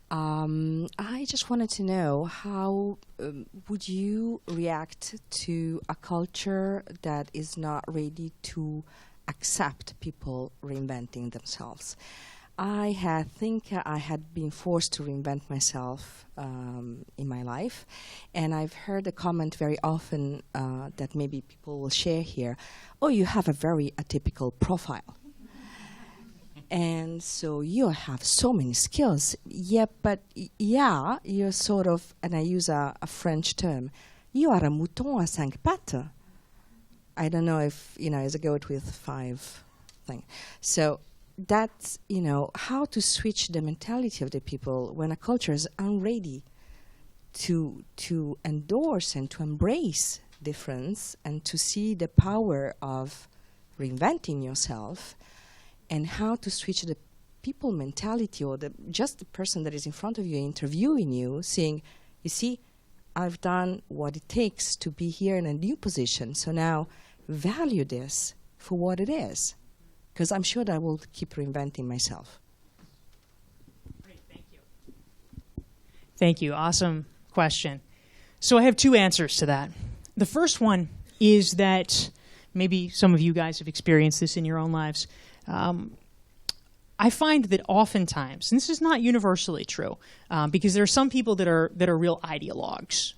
I just wanted to know how would you react to a culture that is not ready to accept people reinventing themselves? I think I had been forced to reinvent myself in my life, and I've heard a comment very often that maybe people will share here, oh, you have a very atypical profile. And so you have so many skills. Yeah, but you're sort of, and I use a French term, you are a mouton à cinq pattes. I don't know if, is a goat with 5 things. So that's, how to switch the mentality of the people when a culture is unready to endorse and to embrace difference and to see the power of reinventing yourself. And how to switch the people mentality or just the person that is in front of you interviewing you, saying, you see, I've done what it takes to be here in a new position. So now value this for what it is. Because I'm sure that I will keep reinventing myself. Great, thank you. Thank you. Awesome question. So I have 2 answers to that. The first one is that maybe some of you guys have experienced this in your own lives. I find that oftentimes, and this is not universally true, because there are some people that are real ideologues.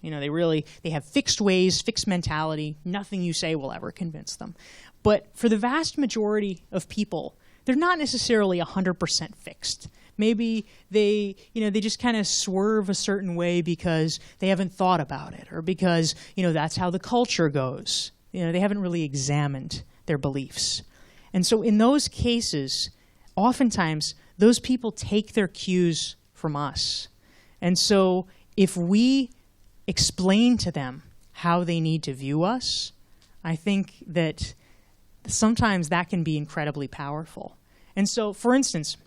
They have fixed ways, fixed mentality. Nothing you say will ever convince them. But for the vast majority of people, they're not necessarily 100% fixed. Maybe they just kind of swerve a certain way because they haven't thought about it, or because that's how the culture goes. They haven't really examined their beliefs. And so in those cases, oftentimes, those people take their cues from us. And so if we explain to them how they need to view us, I think that sometimes that can be incredibly powerful. And so, for instance,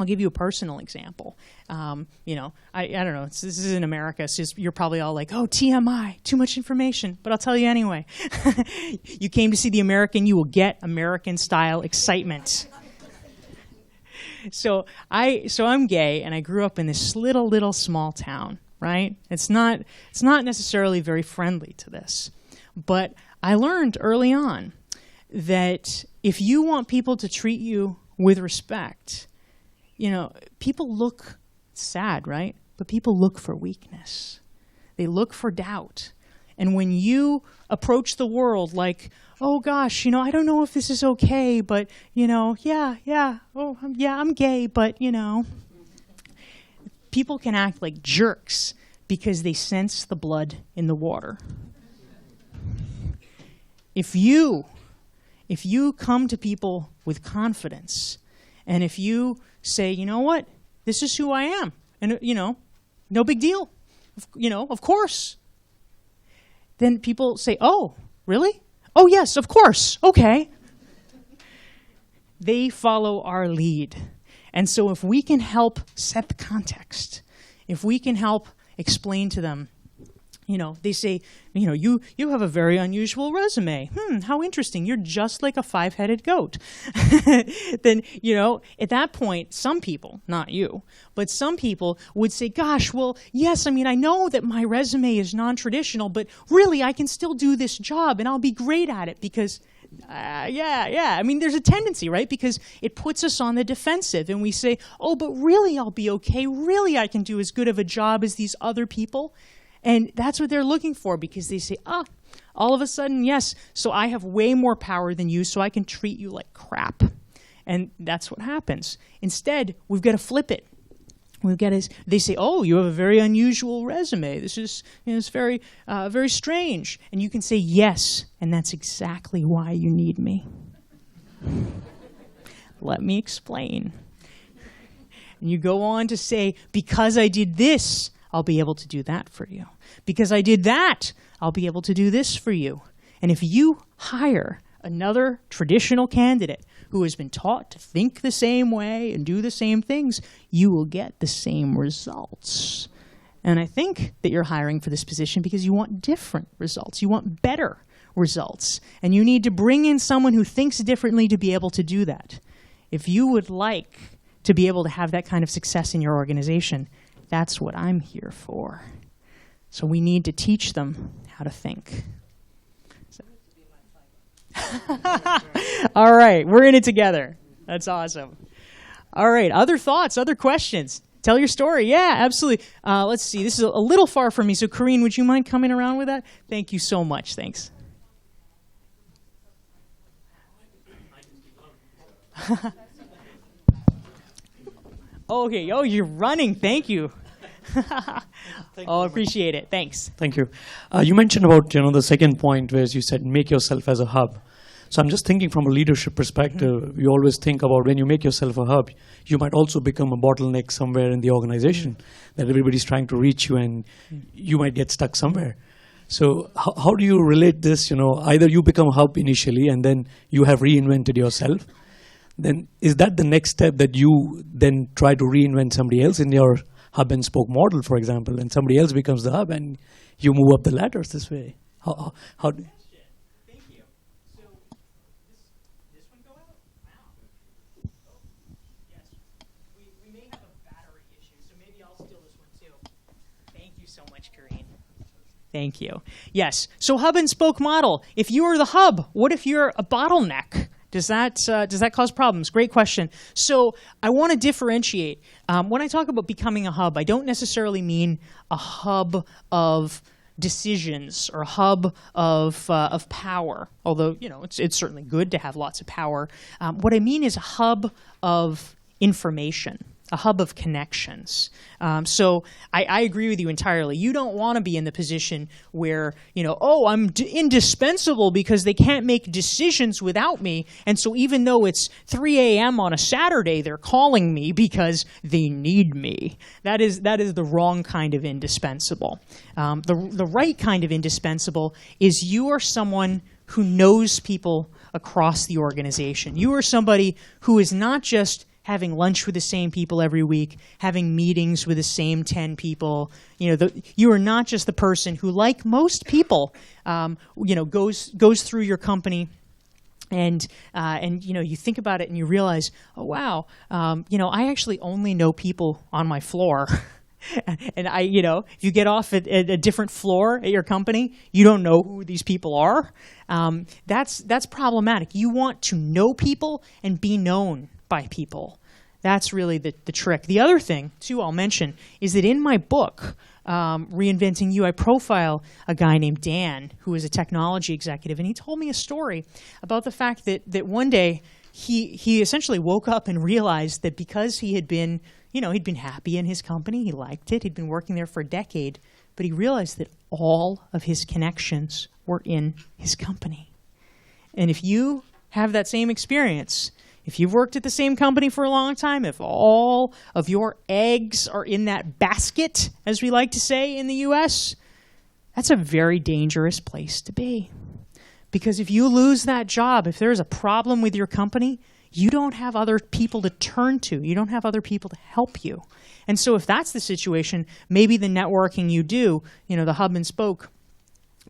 I'll give you a personal example. I don't know, this is in America, so you're probably all like, oh, TMI, too much information. But I'll tell you anyway. You came to see the American, you will get American-style excitement. So I'm gay, and I grew up in this little small town, right? It's not necessarily very friendly to this. But I learned early on that if you want people to treat you with respect, people look sad, right? But people look for weakness. They look for doubt. And when you approach the world like, oh gosh, I don't know if this is okay, but, I'm gay, but, people can act like jerks because they sense the blood in the water. If you come to people with confidence, and if you say, you know what, this is who I am, and, no big deal, of course, then people say, oh, really? Oh, yes, of course, okay. They follow our lead. And so if we can help set the context, if we can help explain to them, they say, you have a very unusual resume. How interesting. You're just like a 5-headed goat. Then, at that point, some people, not you, but some people would say, gosh, well, yes, I know that my resume is non-traditional, but really I can still do this job and I'll be great at it because, there's a tendency, right? Because it puts us on the defensive and we say, oh, but really I'll be okay. Really I can do as good of a job as these other people. And that's what they're looking for, because they say, all of a sudden, yes, so I have way more power than you, so I can treat you like crap. And that's what happens. Instead, we've got to flip it. They say, oh, you have a very unusual resume. This is it's very, very strange. And you can say, yes, and that's exactly why you need me. Let me explain. And you go on to say, because I did this, I'll be able to do that for you. Because I did that, I'll be able to do this for you. And if you hire another traditional candidate who has been taught to think the same way and do the same things, you will get the same results. And I think that you're hiring for this position because you want different results. You want better results. And you need to bring in someone who thinks differently to be able to do that. If you would like to be able to have that kind of success in your organization, that's what I'm here for. So we need to teach them how to think. All right, we're in it together. That's awesome. All right, other thoughts, other questions? Tell your story. Yeah, absolutely. Let's see. This is a little far from me, so Corinne, would you mind coming around with that? Thank you so much. Thanks. Okay. Oh, you're running. Thank you. Oh, appreciate it. Thanks. Thank you. You mentioned about the second point where you said make yourself as a hub. So I'm just thinking from a leadership perspective, you always think about when you make yourself a hub, you might also become a bottleneck somewhere in the organization that everybody's trying to reach you and you might get stuck somewhere. So how do you relate this? Either you become a hub initially and then you have reinvented yourself. Then is that the next step that you then try to reinvent somebody else in your hub and spoke model, for example, and somebody else becomes the hub and you move up the ladders this way? How do Thank you. So this one go out? Wow. Oh, yes. We may have a battery issue, so maybe I'll steal this one too. Thank you so much, Corinne. Thank you. Yes. So hub and spoke model. If you are the hub, what if you're a bottleneck? Does that cause problems? Great question. So I want to differentiate. When I talk about becoming a hub, I don't necessarily mean a hub of decisions or a hub of power, although it's certainly good to have lots of power. What I mean is a hub of information, a hub of connections. So I agree with you entirely. You don't want to be in the position where, I'm indispensable because they can't make decisions without me. And so even though it's 3 a.m. on a Saturday, they're calling me because they need me. That is the wrong kind of indispensable. The right kind of indispensable is you are someone who knows people across the organization. You are somebody who is not just having lunch with the same people every week, having meetings with the same 10 people. You are not just the person who, like most people, goes through your company and you think about it and you realize, oh, wow, I actually only know people on my floor. And if you get off at a different floor at your company, you don't know who these people are. That's problematic. You want to know people and be known by people. That's really the trick. The other thing, too, I'll mention, is that in my book, Reinventing You, I profile a guy named Dan, who is a technology executive, and he told me a story about the fact that one day he essentially woke up and realized that because he had been, he'd been happy in his company, he liked it, he'd been working there for a decade, but he realized that all of his connections were in his company. And if you have that same experience, if you've worked at the same company for a long time, if all of your eggs are in that basket, as we like to say in the US, that's a very dangerous place to be. Because if you lose that job, if there's a problem with your company, you don't have other people to turn to. You don't have other people to help you. And so if that's the situation, maybe the networking you do, the hub and spoke,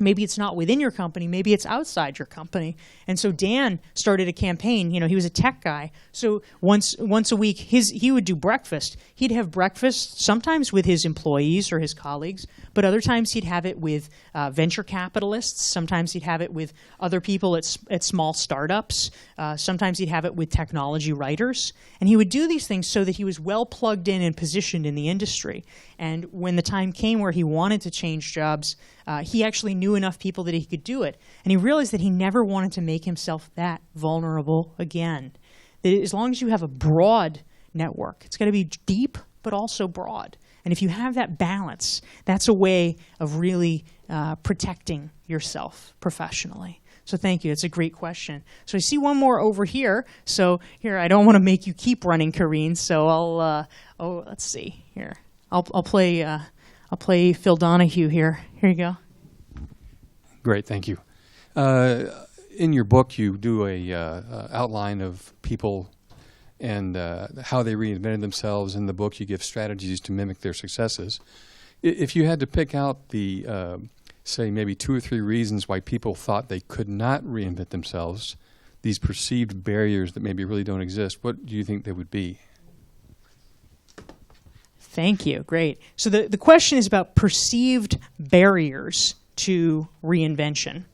maybe it's not within your company, maybe it's outside your company. And so Dan started a campaign. He was a tech guy. So once a week, he would do breakfast. He'd have breakfast sometimes with his employees or his colleagues, but other times he'd have it with venture capitalists. Sometimes he'd have it with other people at small startups. Sometimes he'd have it with technology writers. And he would do these things so that he was well plugged in and positioned in the industry. And when the time came where he wanted to change jobs, he actually knew enough people that he could do it. And he realized that he never wanted to make himself that vulnerable again. That as long as you have a broad network, it's got to be deep but also broad. And if you have that balance, that's a way of really protecting yourself professionally. So thank you. It's a great question. So I see one more over here. So here, I don't want to make you keep running, Karine. So I'll let's see here. I'll play Phil Donahue here. Here you go. Great, thank you. In your book, you do a outline of people and how they reinvented themselves. In the book, you give strategies to mimic their successes. If you had to pick out the say maybe 2 or 3 reasons why people thought they could not reinvent themselves, these perceived barriers that maybe really don't exist, what do you think they would be? Thank you. Great. So the question is about perceived barriers to reinvention.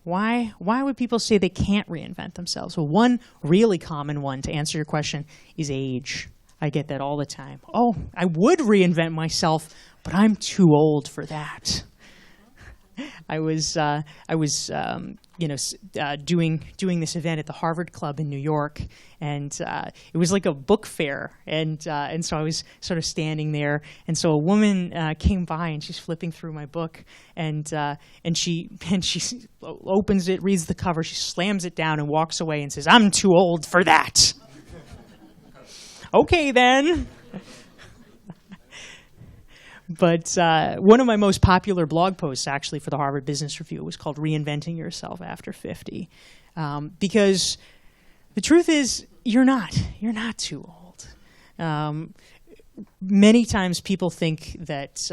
Why would people say they can't reinvent themselves? Well, one really common one, to answer your question, is age. I get that all the time. Oh, I would reinvent myself, but I'm too old for that. I was doing this event at the Harvard Club in New York, and it was like a book fair, and so I was sort of standing there, and so a woman came by, and she's flipping through my book, and she opens it, reads the cover, she slams it down, and walks away, and says, "I'm too old for that." Okay, then. But one of my most popular blog posts, actually, for the Harvard Business Review was called "Reinventing Yourself After 50," because the truth is, you're not too old. Many times, people think that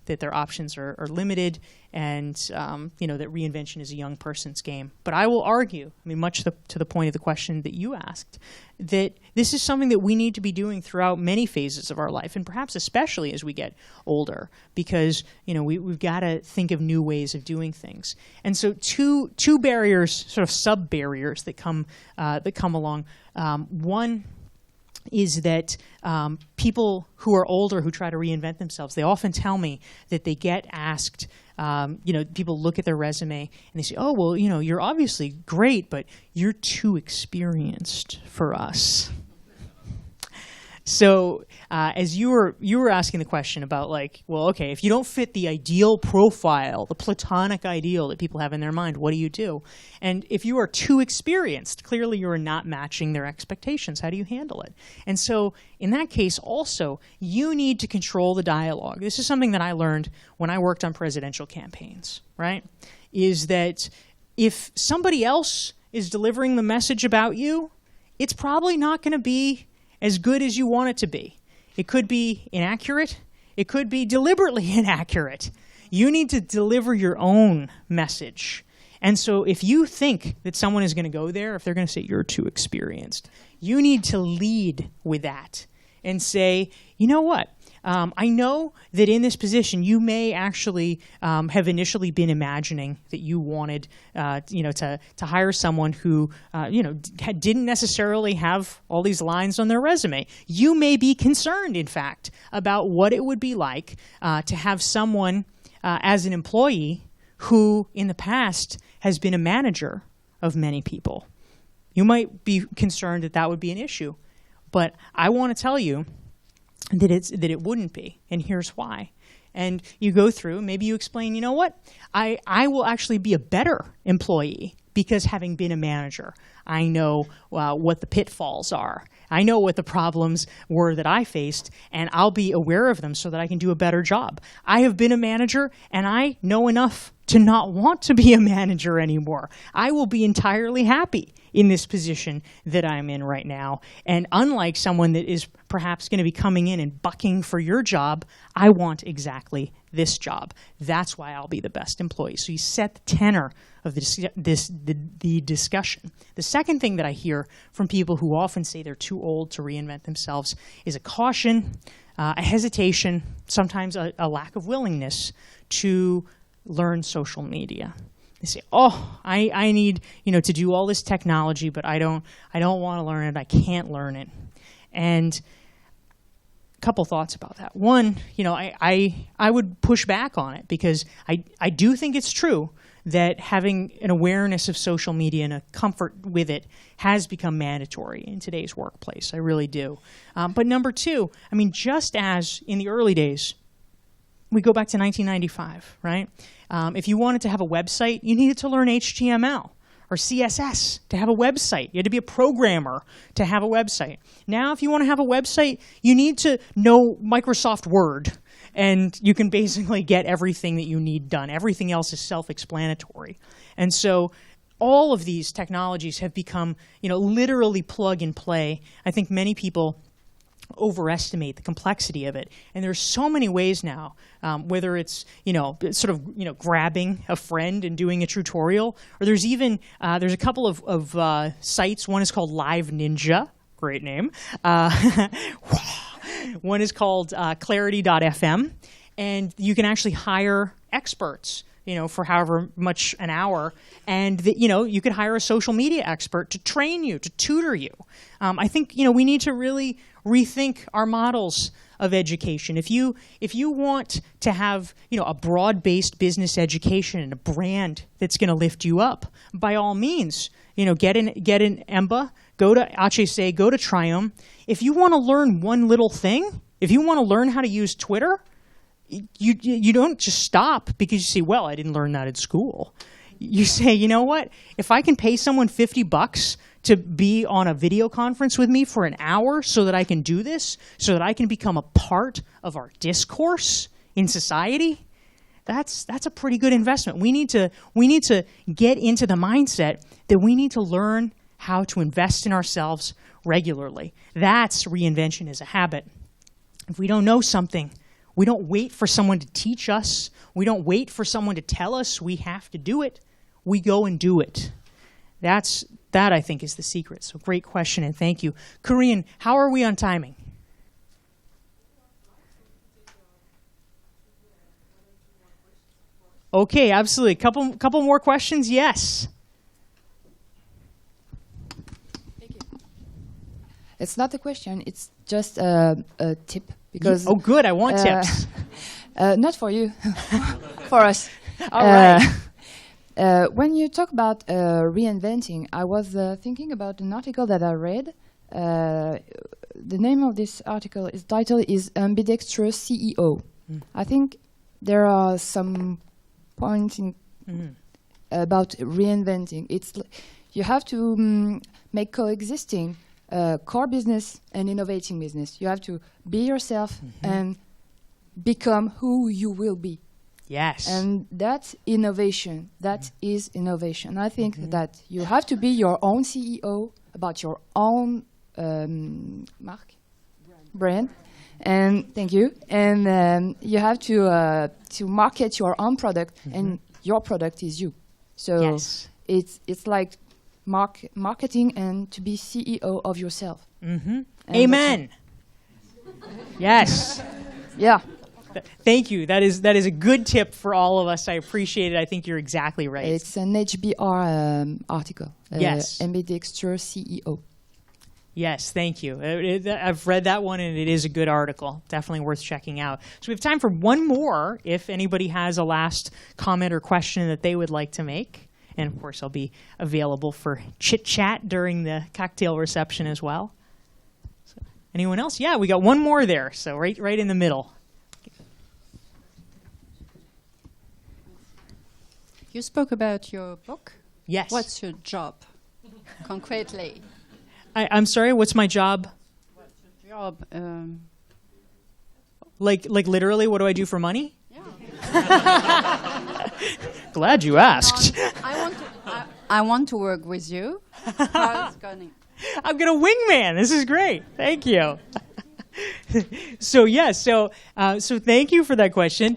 their options are limited, and that reinvention is a young person's game. But I will argue, much to the point of the question that you asked, that this is something that we need to be doing throughout many phases of our life, and perhaps especially as we get older, because we've got to think of new ways of doing things. And so two barriers, sort of sub barriers that come along. One is that people who are older who try to reinvent themselves, they often tell me that they get asked, people look at their resume and they say, "Oh, well, you're obviously great, but you're too experienced for us." So as you were asking the question about, like, well, okay, if you don't fit the ideal profile, the platonic ideal that people have in their mind, what do you do? And if you are too experienced, clearly you are not matching their expectations. How do you handle it? And so in that case also, you need to control the dialogue. This is something that I learned when I worked on presidential campaigns, right? Is that if somebody else is delivering the message about you, it's probably not going to be as good as you want it to be. It could be inaccurate. It could be deliberately inaccurate. You need to deliver your own message. And so if you think that someone is going to go there, if they're going to say you're too experienced, you need to lead with that and say, you know what? I know that in this position, you may actually have initially been imagining that you wanted, to hire someone who, didn't necessarily have all these lines on their resume. You may be concerned, in fact, about what it would be like to have someone as an employee who, in the past, has been a manager of many people. You might be concerned that that would be an issue, but I want to tell you that it wouldn't be, and here's why. And you go through, maybe you explain, you know what, I will actually be a better employee because having been a manager, I know what the pitfalls are. I know what the problems were that I faced, and I'll be aware of them so that I can do a better job. I have been a manager, and I know enough to not want to be a manager anymore. I will be entirely happy in this position that I'm in right now. And unlike someone that is perhaps going to be coming in and bucking for your job, I want exactly this job. That's why I'll be the best employee. So you set the tenor of the discussion. The second thing that I hear from people who often say they're too old to reinvent themselves is a caution, a hesitation, sometimes a lack of willingness to learn social media. They say, "Oh, I need to do all this technology, but I don't want to learn it. I can't learn it." And couple thoughts about that. One, I would push back on it because I do think it's true that having an awareness of social media and a comfort with it has become mandatory in today's workplace. I really do. But number two, I mean, just as in the early days, we go back to 1995, right? If you wanted to have a website, you needed to learn HTML or CSS to have a website. You had to be a programmer to have a website. Now, if you want to have a website, you need to know Microsoft Word, and you can basically get everything that you need done. Everything else is self-explanatory. And so all of these technologies have become, literally plug and play. I think many people overestimate the complexity of it. And there's so many ways now, whether it's, grabbing a friend and doing a tutorial, or there's even, there's a couple of sites. One is called Live Ninja, great name. One is called Clarity.fm, and you can actually hire experts, for however much an hour, and you could hire a social media expert to train you, to tutor you. I think we need to really rethink our models of education. If you want to have a broad-based business education and a brand that's going to lift you up, by all means, get in EMBA, go to HEC, go to Triumph. If you want to learn one little thing, if you want to learn how to use Twitter, you don't just stop because you say, well, I didn't learn that at school. You say, you know what? If I can pay someone $50 to be on a video conference with me for an hour so that I can do this, so that I can become a part of our discourse in society, that's a pretty good investment. We need to get into the mindset that we need to learn how to invest in ourselves regularly. That's reinvention as a habit. If we don't know something, we don't wait for someone to teach us. We don't wait for someone to tell us we have to do it. We go and do it. That, I think, is the secret. So great question, and thank you. Korean, how are we on timing? Okay, absolutely. Couple more questions? Yes. Thank you. It's not a question. It's just a tip. Because oh, good. I want tips. Not for you, for us. All right. When you talk about reinventing, I was thinking about an article that I read. The name of this article title is Ambidextrous CEO. I think there are some points about reinventing. You have to make coexisting core business and innovating business. You have to be yourself and become who you will be. Yes. And that's innovation. That is innovation. I think that you have to be your own CEO about your own brand. And thank you. And you have to market your own product, and your product is you. So yes. It's like marketing and to be CEO of yourself. Amen. Yes. Yeah. Thank you. That is a good tip for all of us. I appreciate it. I think you're exactly right. It's an HBR article. Yes. Ambidextrous CEO. Yes, thank you. I've read that one, and it is a good article. Definitely worth checking out. So we have time for one more if anybody has a last comment or question that they would like to make. And, of course, I'll be available for chit-chat during the cocktail reception as well. So, anyone else? Yeah, we got one more there, so right in the middle. You spoke about your book. Yes. What's your job, concretely? I'm sorry, what's my job? What's your job? Like literally, what do I do for money? Yeah. Glad you asked. I want to work with you. How's it going? I'm gonna wingman. This is great. Thank you. So thank you for that question.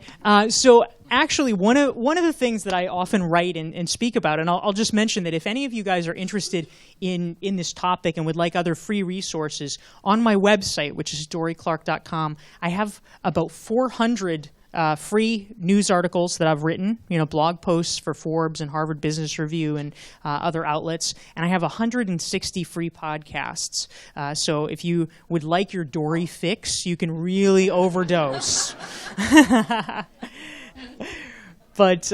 So actually, one of the things that I often write and speak about, and I'll just mention that if any of you guys are interested in this topic and would like other free resources, on my website, which is dorieclark.com, I have about 400 free news articles that I've written, blog posts for Forbes and Harvard Business Review and other outlets, and I have 160 free podcasts. So if you would like your Dorie fix, you can really overdose. But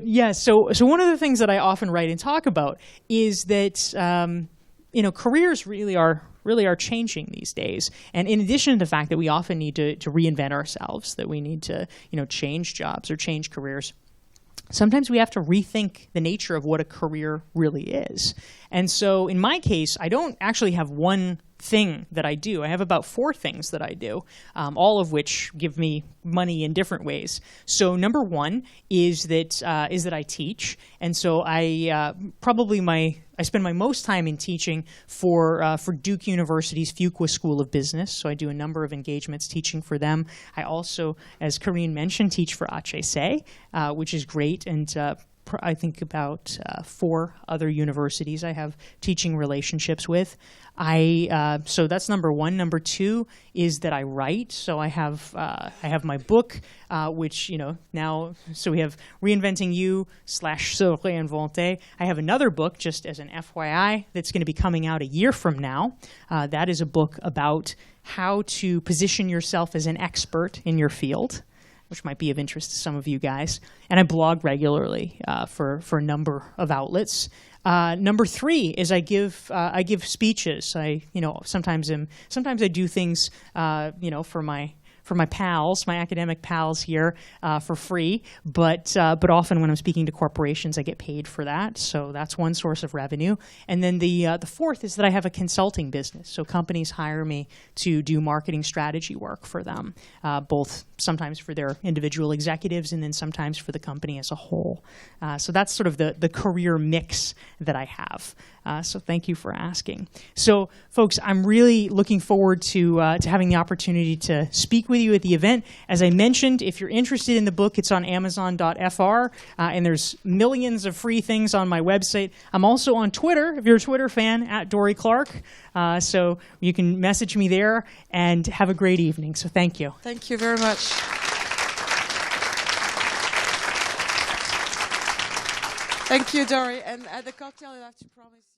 yeah, so one of the things that I often write and talk about is that careers really are changing these days. And in addition to the fact that we often need to reinvent ourselves, that we need to change jobs or change careers, sometimes we have to rethink the nature of what a career really is. And so in my case, I don't actually have one thing that I do. I have about 4 things that I do, all of which give me money in different ways. So number 1 is that I teach, and so I spend my most time in teaching for Duke University's Fuqua School of Business. So I do a number of engagements teaching for them. I also, as Karine mentioned, teach for HEC, which is great, and I think about 4 other universities I have teaching relationships with. So that's number 1. Number 2 is that I write. So I have my book, which now. So we have Reinventing You / Se Reinventer. I have another book, just as an FYI, that's going to be coming out a year from now. That is a book about how to position yourself as an expert in your field, which might be of interest to some of you guys. And I blog regularly for a number of outlets. Number 3 is I give speeches. Sometimes I do things for my pals, my academic pals here, for free. But often when I'm speaking to corporations, I get paid for that. So that's one source of revenue. And then the 4th is that I have a consulting business. So companies hire me to do marketing strategy work for them, both sometimes for their individual executives and then sometimes for the company as a whole. So that's sort of the career mix that I have. So thank you for asking. So folks, I'm really looking forward to having the opportunity to speak with you at the event. As I mentioned, if you're interested in the book, it's on Amazon.fr, and there's millions of free things on my website. I'm also on Twitter, if you're a Twitter fan, @Dorie Clark. So you can message me there, and have a great evening. So thank you. Thank you very much. Thank you, Dorie. And at the cocktail, you have to promise.